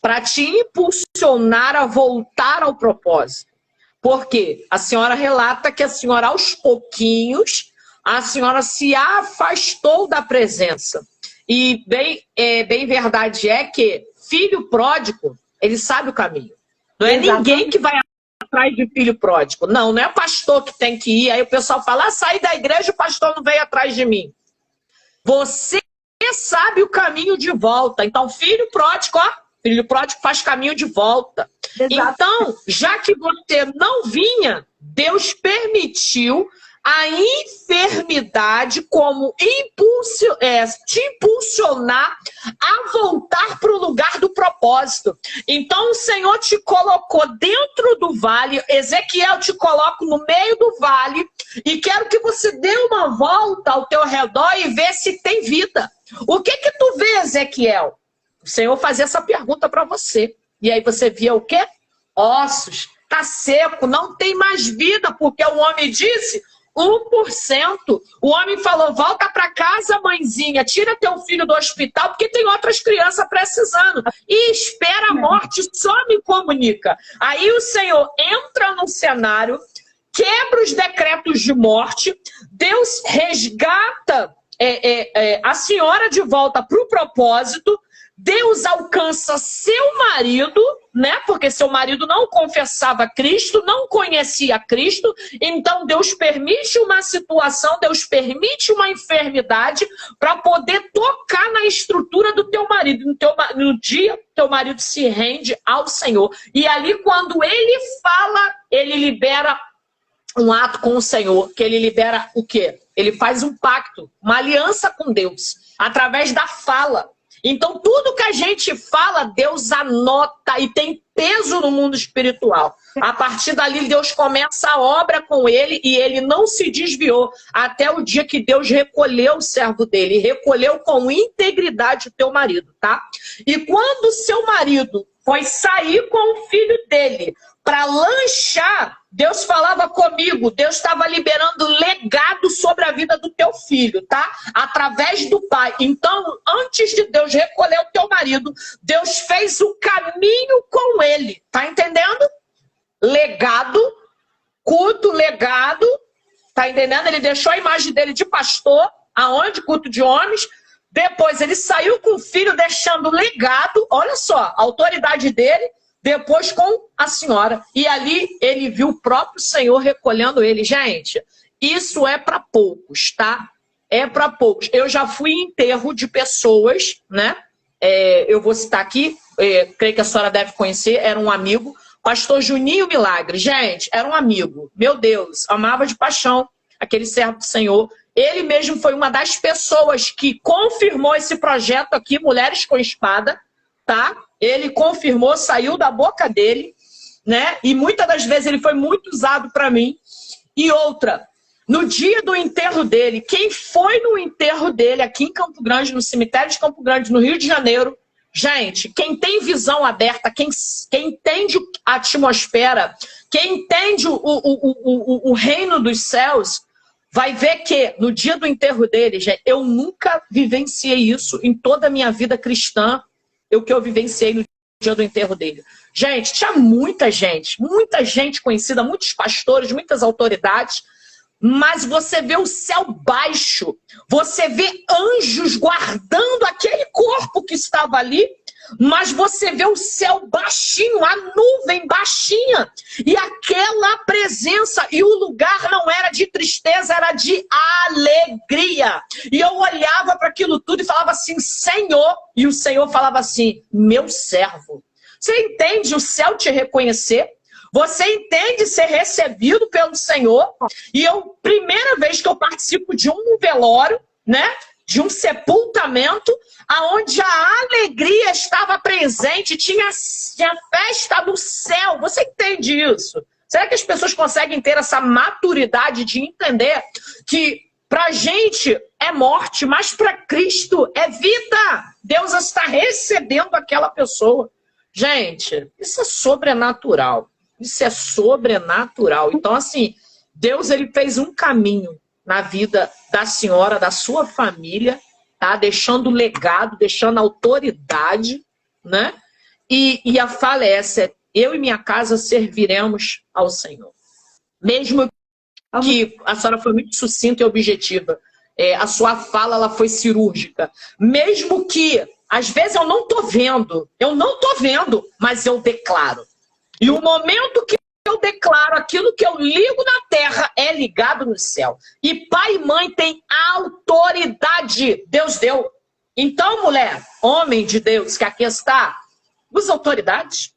para te impulsionar a voltar ao propósito. Porque a senhora relata que a senhora, aos pouquinhos, a senhora se afastou da presença. E bem verdade é que filho pródigo, ele sabe o caminho. Não é ninguém que vai atrás de filho pródigo. Não é o pastor que tem que ir. Aí o pessoal fala: saí da igreja, o pastor não veio atrás de mim. Você sabe o caminho de volta. Então, filho pródigo faz caminho de volta. Exato. Então, já que você não vinha, Deus permitiu a enfermidade enfermidade como te impulsionar a voltar para o lugar do propósito. Então o Senhor te colocou dentro do vale, Ezequiel, te coloco no meio do vale e quero que você dê uma volta ao teu redor e vê se tem vida. O que que tu vê, Ezequiel? O Senhor fazia essa pergunta para você. E aí você via o quê? Ossos. Tá seco, não tem mais vida, porque o homem disse 1%. O homem falou, volta para casa, mãezinha, tira teu filho do hospital, porque tem outras crianças precisando. E espera a morte, só me comunica. Aí o Senhor entra no cenário, quebra os decretos de morte, Deus resgata a senhora de volta para o propósito, Deus alcança seu marido, né? Porque seu marido não confessava Cristo, não conhecia Cristo. Então Deus permite uma situação, Deus permite uma enfermidade para poder tocar na estrutura do teu marido. No dia, teu marido se rende ao Senhor. E ali, quando ele fala, ele libera um ato com o Senhor, que ele libera o quê? Ele faz um pacto, uma aliança com Deus, através da fala. Então, tudo que a gente fala, Deus anota e tem peso no mundo espiritual. A partir dali, Deus começa a obra com ele e ele não se desviou até o dia que Deus recolheu o servo dele. Recolheu com integridade o teu marido, tá? E quando o seu marido foi sair com o filho dele para lanchar, Deus falava comigo, Deus estava liberando legado sobre a vida do teu filho, tá? Através do pai. Então, antes de Deus recolher o teu marido, Deus fez o caminho com ele, tá entendendo? Legado, culto, legado, tá entendendo? Ele deixou a imagem dele de pastor, aonde? Culto de homens. Depois ele saiu com o filho deixando legado, olha só, a autoridade dele, depois com a senhora. E ali ele viu o próprio Senhor recolhendo ele. Gente, isso é para poucos, tá? É para poucos. Eu já fui em enterro de pessoas, né? Eu vou citar aqui, creio que a senhora deve conhecer, era um amigo, pastor Juninho Milagre. Gente, era um amigo. Meu Deus, amava de paixão aquele servo do Senhor. Ele mesmo foi uma das pessoas que confirmou esse projeto aqui, Mulheres com Espada, tá? Ele confirmou, saiu da boca dele, né? E muitas das vezes ele foi muito usado para mim. E outra, no dia do enterro dele, quem foi no enterro dele aqui em Campo Grande, no cemitério de Campo Grande, no Rio de Janeiro, gente, quem tem visão aberta, quem entende a atmosfera, quem entende o reino dos céus, vai ver que no dia do enterro dele, gente, eu nunca vivenciei isso em toda a minha vida cristã, o que eu vivenciei no dia do enterro dele. Gente, tinha muita gente conhecida, muitos pastores, muitas autoridades, mas você vê o céu baixo, você vê anjos guardando aquele corpo que estava ali, mas você vê o céu baixinho, a nuvem baixinha, e aquela presença, e o lugar não era de tristeza, era de alegria. E eu olhava para aquilo tudo e falava assim, Senhor, e o Senhor falava assim, meu servo. Você entende o céu te reconhecer? Você entende ser recebido pelo Senhor? E eu, primeira vez que eu participo de um velório, né? De um sepultamento, aonde a alegria estava presente, tinha festa no céu. Você entende isso? Será que as pessoas conseguem ter essa maturidade de entender que pra gente é morte, mas para Cristo é vida? Deus está recebendo aquela pessoa. Gente, isso é sobrenatural. Isso é sobrenatural. Então, assim, Deus ele fez um caminho na vida da senhora, da sua família, tá? Deixando legado, deixando autoridade, né? E a fala é essa, eu e minha casa serviremos ao Senhor. Mesmo que a senhora foi muito sucinta e objetiva, a sua fala ela foi cirúrgica. Mesmo que, às vezes eu não tô vendo, mas eu declaro. E o momento que eu declaro, aquilo que eu ligo na terra é ligado no céu. E pai e mãe têm autoridade. Deus deu. Então, mulher, homem de Deus que aqui está, usa autoridade.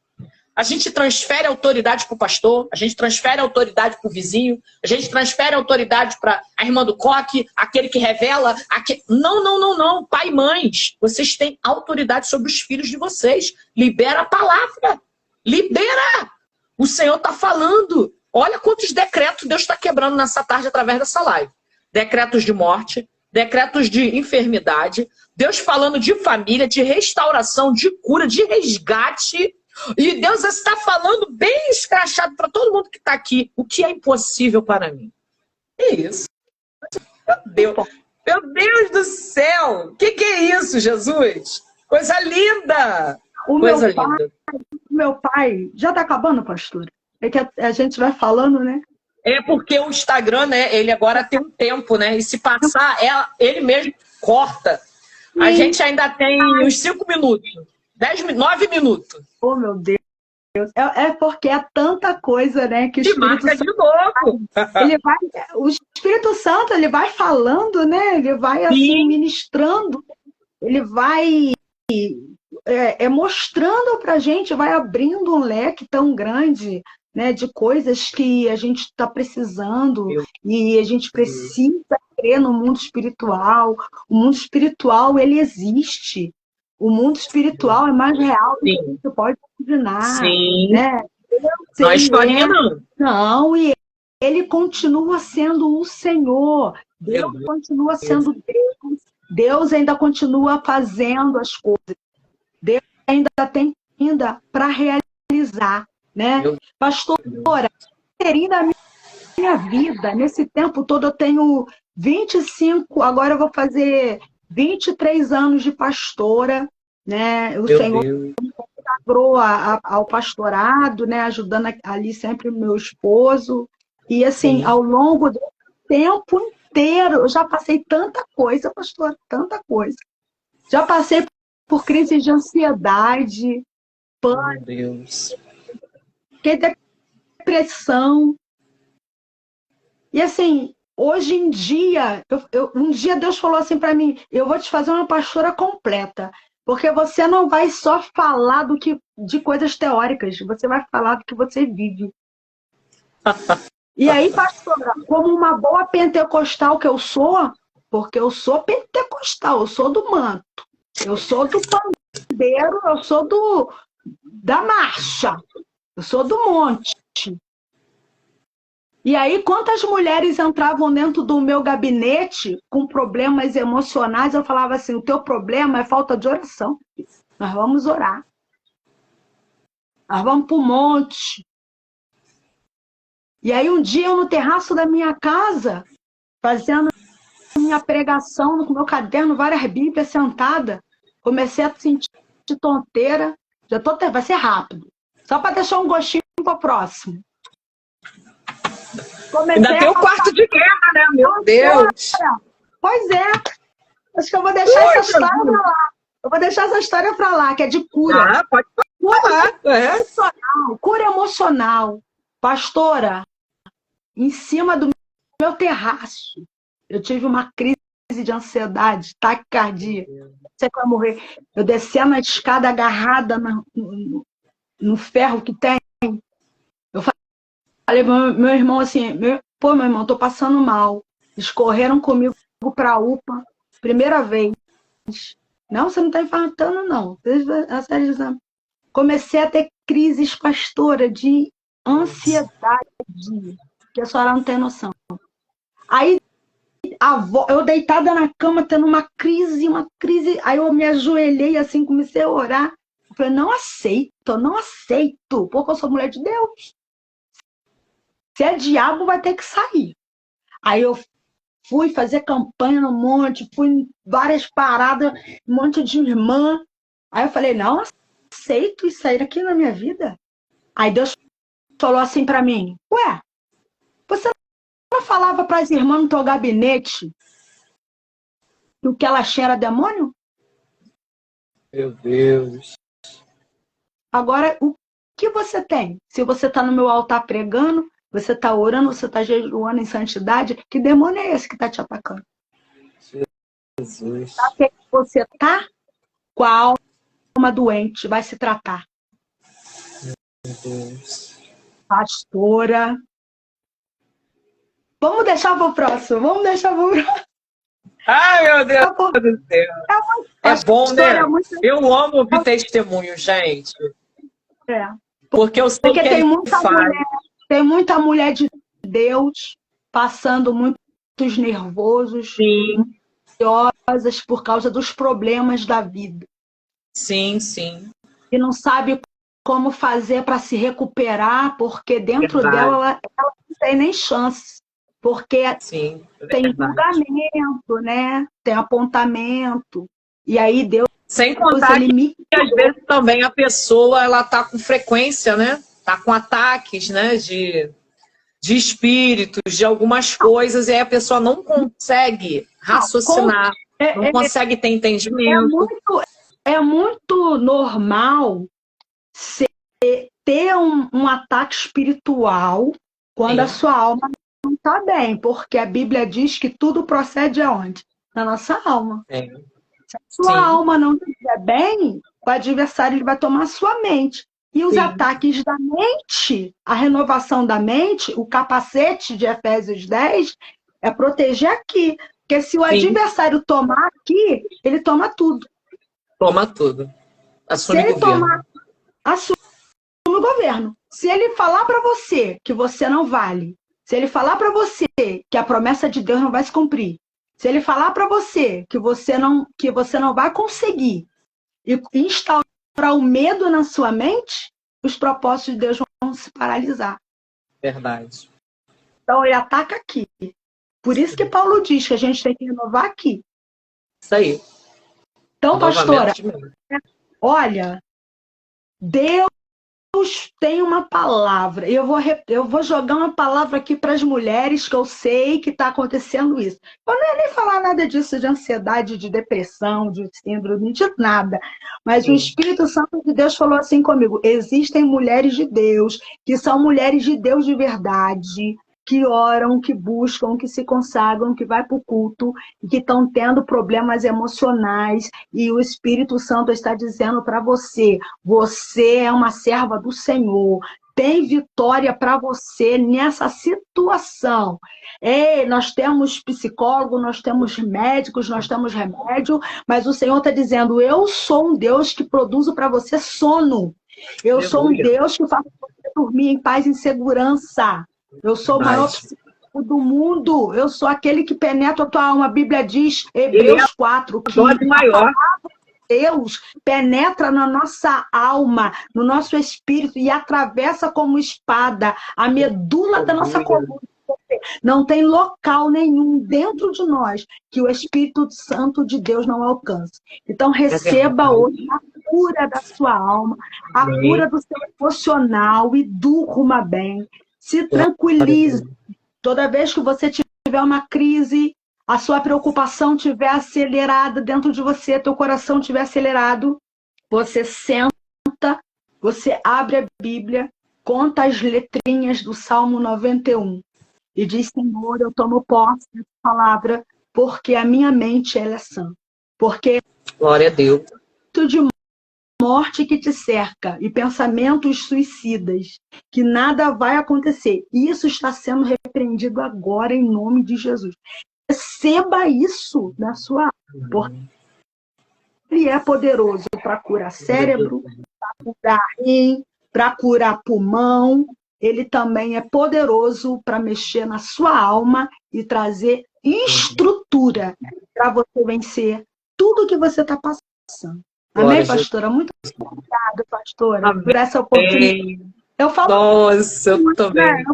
A gente transfere autoridade para o pastor, a gente transfere autoridade para o vizinho, a gente transfere autoridade para a irmã do coque, aquele que revela. Não, não, não, não. Pai e mães, vocês têm autoridade sobre os filhos de vocês. Libera a palavra. Libera. O Senhor está falando. Olha quantos decretos Deus está quebrando nessa tarde através dessa live. Decretos de morte, decretos de enfermidade, Deus falando de família, de restauração, de cura, de resgate. E Deus está falando bem escrachado para todo mundo que está aqui. O que é impossível para mim? É isso. Meu Deus do céu! O que é isso, Jesus? Coisa linda! Coisa linda. Meu pai, já está acabando, pastor? É que a gente vai falando, né? É porque o Instagram, né? Ele agora tem um tempo, né? E se passar, ele mesmo corta. Sim. A gente ainda tem uns 5 minutos. 9 minutos. Oh, meu Deus. É porque é tanta coisa, né? Que o Espírito Santo, de novo. O Espírito Santo, ele vai falando, né? Ele vai assim, ministrando. Ele vai mostrando pra gente, vai abrindo um leque tão grande, né, de coisas que a gente está precisando e a gente precisa crer no mundo espiritual. O mundo espiritual, ele existe. O mundo espiritual é mais real do que você pode imaginar. Sim. Né? Não é historinha, não. Não, e ele continua sendo o Senhor. Deus continua sendo Deus. Deus ainda continua fazendo as coisas. Deus ainda tem ainda para realizar. Né? Pastora, da minha vida, nesse tempo todo eu tenho 25, agora eu vou fazer 23 anos de pastora, né? O Senhor me consagrou ao pastorado, né? Ajudando ali sempre o meu esposo. E assim, ao longo do tempo inteiro, eu já passei tanta coisa, pastor, tanta coisa. Já passei por crise de ansiedade, pânico. Meu Deus. Fiquei depressão. E assim, hoje em dia, um dia Deus falou assim para mim, eu vou te fazer uma pastora completa, porque você não vai só falar de coisas teóricas, você vai falar do que você vive. E aí, pastora, como uma boa pentecostal que eu sou, porque eu sou pentecostal, eu sou do manto, eu sou do pandeiro, eu sou da marcha, eu sou do monte. E aí, quantas mulheres entravam dentro do meu gabinete com problemas emocionais, eu falava assim, o teu problema é falta de oração. Nós vamos orar. Nós vamos para o monte. E aí, um dia, eu no terraço da minha casa, fazendo minha pregação com meu caderno, várias bíblias sentada, comecei a sentir tonteira. Vai ser rápido. Só para deixar um gostinho para o próximo. Ainda tem o quarto de guerra, né? Meu Deus! Pois é. Acho que eu vou deixar essa história para lá. Eu vou deixar essa história para lá, que é de cura. Pode falar. Cura emocional. Pastora, em cima do meu terraço, eu tive uma crise de ansiedade, taquicardia. Você vai morrer. Eu descendo a escada agarrada no ferro que tem. Eu falei pro meu irmão assim, meu irmão, tô passando mal. Escorreram comigo pra UPA, primeira vez. Não, você não tá infartando, não. Comecei a ter crises, pastora, de ansiedade, que a senhora não tem noção. Aí, eu deitada na cama, tendo uma crise, aí eu me ajoelhei assim, comecei a orar. Eu falei, não aceito, porque eu sou mulher de Deus. Se é diabo, vai ter que sair. Aí eu fui fazer campanha no monte, fui em várias paradas, um monte de irmã. Aí eu falei, não aceito isso aí aqui na minha vida. Aí Deus falou assim para mim, ué, você não falava para as irmãs no teu gabinete que o que ela tinha era demônio? Meu Deus. Agora, o que você tem? Se você está no meu altar pregando, você está orando, você está jejuando em santidade, que demônio é esse que está te atacando? Jesus. Sabe que você está com a alma doente, vai se tratar. Deus. Pastora. Vamos deixar para o próximo. Vamos deixar para o próximo. Ai, meu Deus do céu. É bom, né? Eu amo ouvir testemunho, gente. Porque eu sei Porque que tem muita mulher de Deus passando muitos nervosos, ansiosas por causa dos problemas da vida. Sim, sim. E não sabe como fazer para se recuperar, porque dentro dela ela não tem nem chance. Porque tem julgamento, né? Tem apontamento. E aí Deus... Sem contar que às vezes também a pessoa ela tá com frequência, né? Tá com ataques, né? De espíritos, de algumas coisas, e aí a pessoa não consegue raciocinar, não consegue ter entendimento. É muito normal ter um ataque espiritual quando a sua alma não está bem, porque a Bíblia diz que tudo procede aonde? Na nossa alma. Se a sua alma não estiver bem, o adversário ele vai tomar a sua mente. E os ataques da mente, a renovação da mente, o capacete de Efésios 10, é proteger aqui. Porque se o adversário tomar aqui, ele toma tudo. Toma tudo. Assume o governo. Assume o governo. Se ele falar para você que você não vale, se ele falar para você que a promessa de Deus não vai se cumprir, se ele falar para você que você não vai conseguir e instaurar o medo na sua mente, os propósitos de Deus vão se paralisar. Verdade. Então ele ataca aqui. Por isso que Paulo diz que a gente tem que renovar aqui. Isso aí. Então, pastora, olha, Deus tem uma palavra. Eu vou jogar uma palavra aqui para as mulheres que eu sei que está acontecendo isso. Eu não ia nem falar nada disso de ansiedade, de depressão, de síndrome, de nada. Mas o Espírito Santo de Deus falou assim comigo: existem mulheres de Deus, que são mulheres de Deus de verdade, que oram, que buscam, que se consagram, que vai para o culto, e que estão tendo problemas emocionais, e o Espírito Santo está dizendo para você: você é uma serva do Senhor, tem vitória para você nessa situação. Nós temos psicólogo, nós temos médicos, nós temos remédio, mas o Senhor está dizendo: eu sou um Deus que produzo para você sono. Eu sou um Deus que faz você dormir em paz e em segurança. Eu sou o maior psicólogo do mundo. Eu sou aquele que penetra a tua alma. A Bíblia diz, Hebreus 4, que a palavra de Deus penetra na nossa alma, no nosso espírito e atravessa como espada a medula da nossa coluna. Não tem local nenhum dentro de nós que o Espírito Santo de Deus não alcance. Então receba hoje a cura da sua alma, a cura do seu emocional e durma bem. Se tranquilize. Toda vez que você tiver uma crise, a sua preocupação estiver acelerada dentro de você, teu coração estiver acelerado, você senta, você abre a Bíblia, conta as letrinhas do Salmo 91 e diz: Senhor, eu tomo posse dessa palavra, porque a minha mente ela é sã. Porque glória a Deus. De morte que te cerca e pensamentos suicidas, que nada vai acontecer. Isso está sendo repreendido agora em nome de Jesus. Receba isso na sua alma, porque ele é poderoso para curar cérebro, para curar rim, para curar pulmão. Ele também é poderoso para mexer na sua alma e trazer estrutura para você vencer tudo que você está passando. Amém, pastora? Muito obrigada, pastora, por essa oportunidade. Eu falo... Nossa, eu também.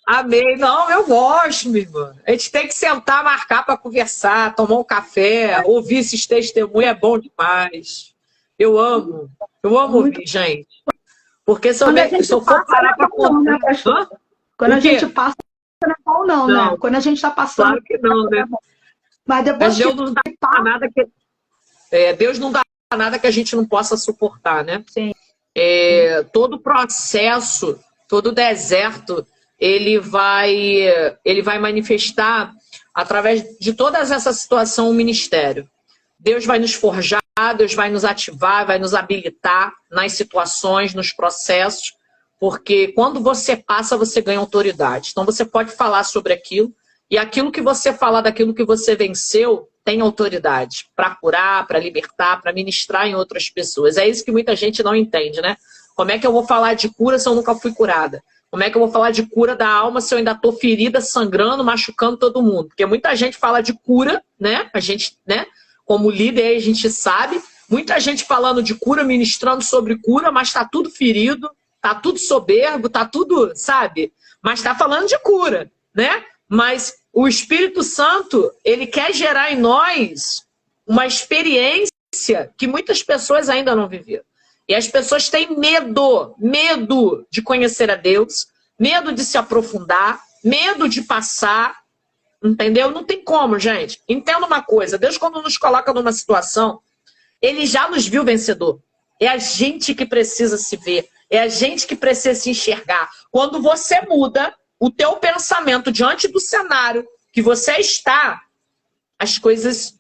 Amém. Não, eu gosto, minha irmã. A gente tem que sentar, marcar para conversar, tomar um café, ouvir esses testemunhos é bom demais. Eu amo ouvir, gente. Porque se eu for parar para contar... Quando a gente passa, não é bom não, né? Quando a gente está passando... Claro que não, né? Mas depois Deus não dá nada que... Deus não dá nada que a gente não possa suportar, né? Sim. Todo processo, todo deserto, ele vai manifestar através de toda essa situação o ministério. Deus vai nos forjar, Deus vai nos ativar, vai nos habilitar nas situações, nos processos, porque quando você passa, você ganha autoridade. Então você pode falar sobre aquilo, e aquilo que você falar daquilo que você venceu tem autoridade para curar, para libertar, para ministrar em outras pessoas. É isso que muita gente não entende, né? Como é que eu vou falar de cura se eu nunca fui curada? Como é que eu vou falar de cura da alma se eu ainda estou ferida, sangrando, machucando todo mundo? Porque muita gente fala de cura, né? A gente, né? Como líder, a gente sabe. Muita gente falando de cura, ministrando sobre cura, mas está tudo ferido, está tudo soberbo, está tudo, sabe? Mas está falando de cura, né? Mas o Espírito Santo, ele quer gerar em nós uma experiência que muitas pessoas ainda não viveram. E as pessoas têm medo de conhecer a Deus, medo de se aprofundar, medo de passar, entendeu? Não tem como, gente. Entenda uma coisa, Deus quando nos coloca numa situação, ele já nos viu vencedor. É a gente que precisa se ver, é a gente que precisa se enxergar. Quando você muda o teu pensamento diante do cenário que você está, as coisas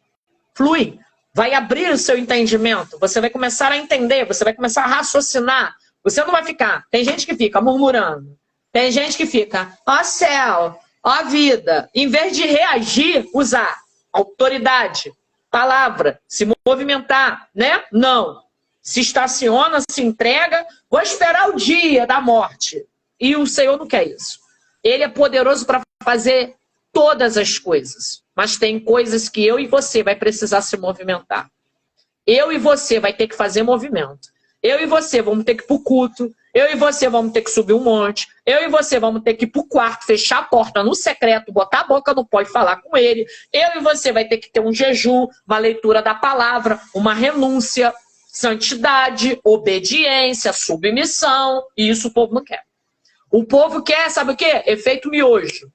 fluem. Vai abrir o seu entendimento. Você vai começar a entender, você vai começar a raciocinar. Você não vai ficar. Tem gente que fica murmurando. Tem gente que fica, ó céu, ó vida. Em vez de reagir, usar autoridade, palavra, se movimentar, né? Não. Se estaciona, se entrega. Vou esperar o dia da morte. E o Senhor não quer isso. Ele é poderoso para fazer todas as coisas. Mas tem coisas que eu e você vai precisar se movimentar. Eu e você vai ter que fazer movimento. Eu e você vamos ter que ir para o culto. Eu e você vamos ter que subir um monte. Eu e você vamos ter que ir para o quarto, fechar a porta no secreto, botar a boca no pó e falar com ele. Eu e você vai ter que ter um jejum, uma leitura da palavra, uma renúncia, santidade, obediência, submissão. E isso o povo não quer. O povo quer, sabe o quê? Efeito miojo.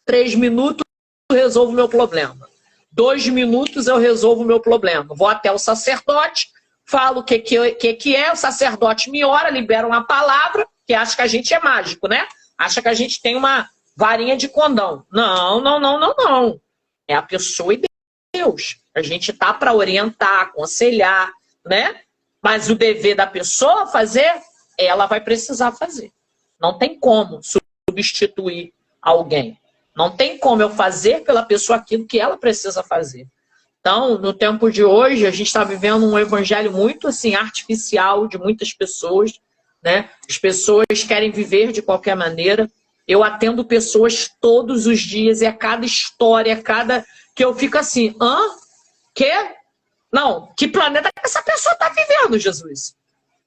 3 minutos eu resolvo o meu problema. 2 minutos eu resolvo o meu problema. Vou até o sacerdote, falo o que é, o sacerdote me ora, libera uma palavra, que acha que a gente é mágico, né? Acha que a gente tem uma varinha de condão. Não, não, não, não, não. É a pessoa e Deus. A gente tá para orientar, aconselhar, né? Mas o dever da pessoa fazer, ela vai precisar fazer. Não tem como substituir alguém. Não tem como eu fazer pela pessoa aquilo que ela precisa fazer. Então, no tempo de hoje, a gente está vivendo um evangelho muito assim, artificial de muitas pessoas, né? As pessoas querem viver de qualquer maneira. Eu atendo pessoas todos os dias, e a cada história, que eu fico assim, hã? Quê? Não, que planeta que essa pessoa está vivendo, Jesus?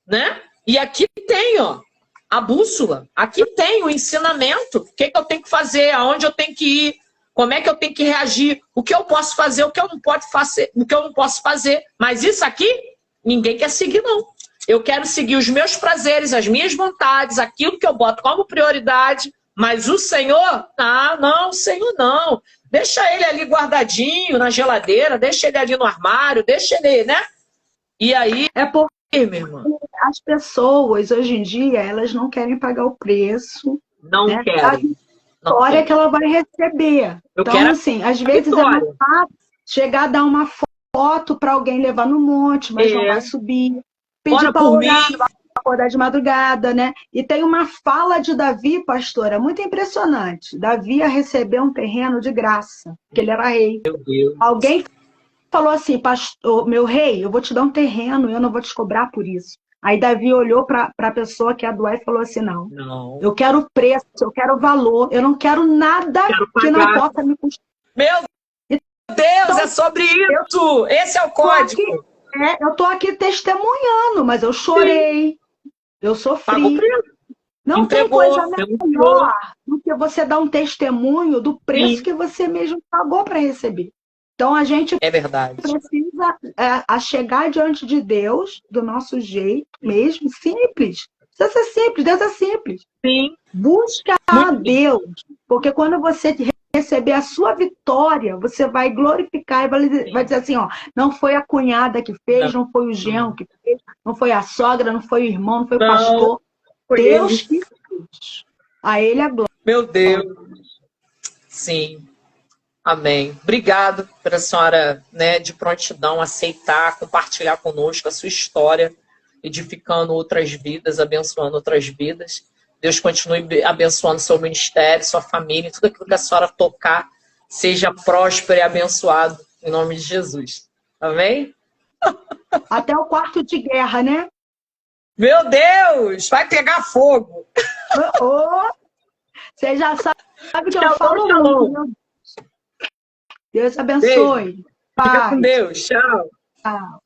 Né? E aqui tem, ó, a bússola. Aqui tem o ensinamento. O que eu tenho que fazer, aonde eu tenho que ir, como é que eu tenho que reagir, o que eu posso fazer, o que eu não posso fazer, o que eu não posso fazer. Mas isso aqui, ninguém quer seguir, não. Eu quero seguir os meus prazeres, as minhas vontades, aquilo que eu boto como prioridade. Mas o Senhor, não, o Senhor não. Deixa ele ali guardadinho na geladeira, deixa ele ali no armário, deixa ele, né? E aí, meu irmão, as pessoas, hoje em dia, elas não querem pagar o preço. Não né? querem. A vitória que ela vai receber. Então, assim, às vezes é mais fácil chegar a dar uma foto para alguém levar no monte, mas não vai subir. Pedir para orar, vai acordar de madrugada, né? E tem uma fala de Davi, pastora, muito impressionante. Davi ia receber um terreno de graça, porque ele era rei. Meu Deus. Alguém falou assim, pastor, meu rei, eu vou te dar um terreno, eu não vou te cobrar por isso. Aí Davi olhou para a pessoa que é do e falou assim, não, eu quero preço, eu quero valor, eu não quero nada que não possa me custar. Meu Deus, então, é sobre isso! Esse é o código. Eu estou aqui testemunhando, mas eu chorei, eu sofri. Não tem coisa melhor do que você dar um testemunho do preço que você mesmo pagou para receber. Então, a gente precisa chegar diante de Deus do nosso jeito mesmo, simples. Precisa ser simples, Deus é simples. Sim. Busca a Deus, porque quando você receber a sua vitória, você vai glorificar e vai dizer assim, ó, não foi a cunhada que fez, não foi o genro que fez, não foi a sogra, não foi o irmão, não foi o pastor. Deus que fez. A ele a glória. Meu Deus. Sim. Amém. Obrigado pela senhora, né, de prontidão aceitar, compartilhar conosco a sua história, edificando outras vidas, abençoando outras vidas. Deus continue abençoando seu ministério, sua família, tudo aquilo que a senhora tocar seja próspero e abençoado, em nome de Jesus. Amém? Até o quarto de guerra, né? Meu Deus! Vai pegar fogo! Oh, você já sabe que eu Shalom, falo shalom. muito. Deus abençoe. Fica com Paz. Deus. Tchau. Tchau.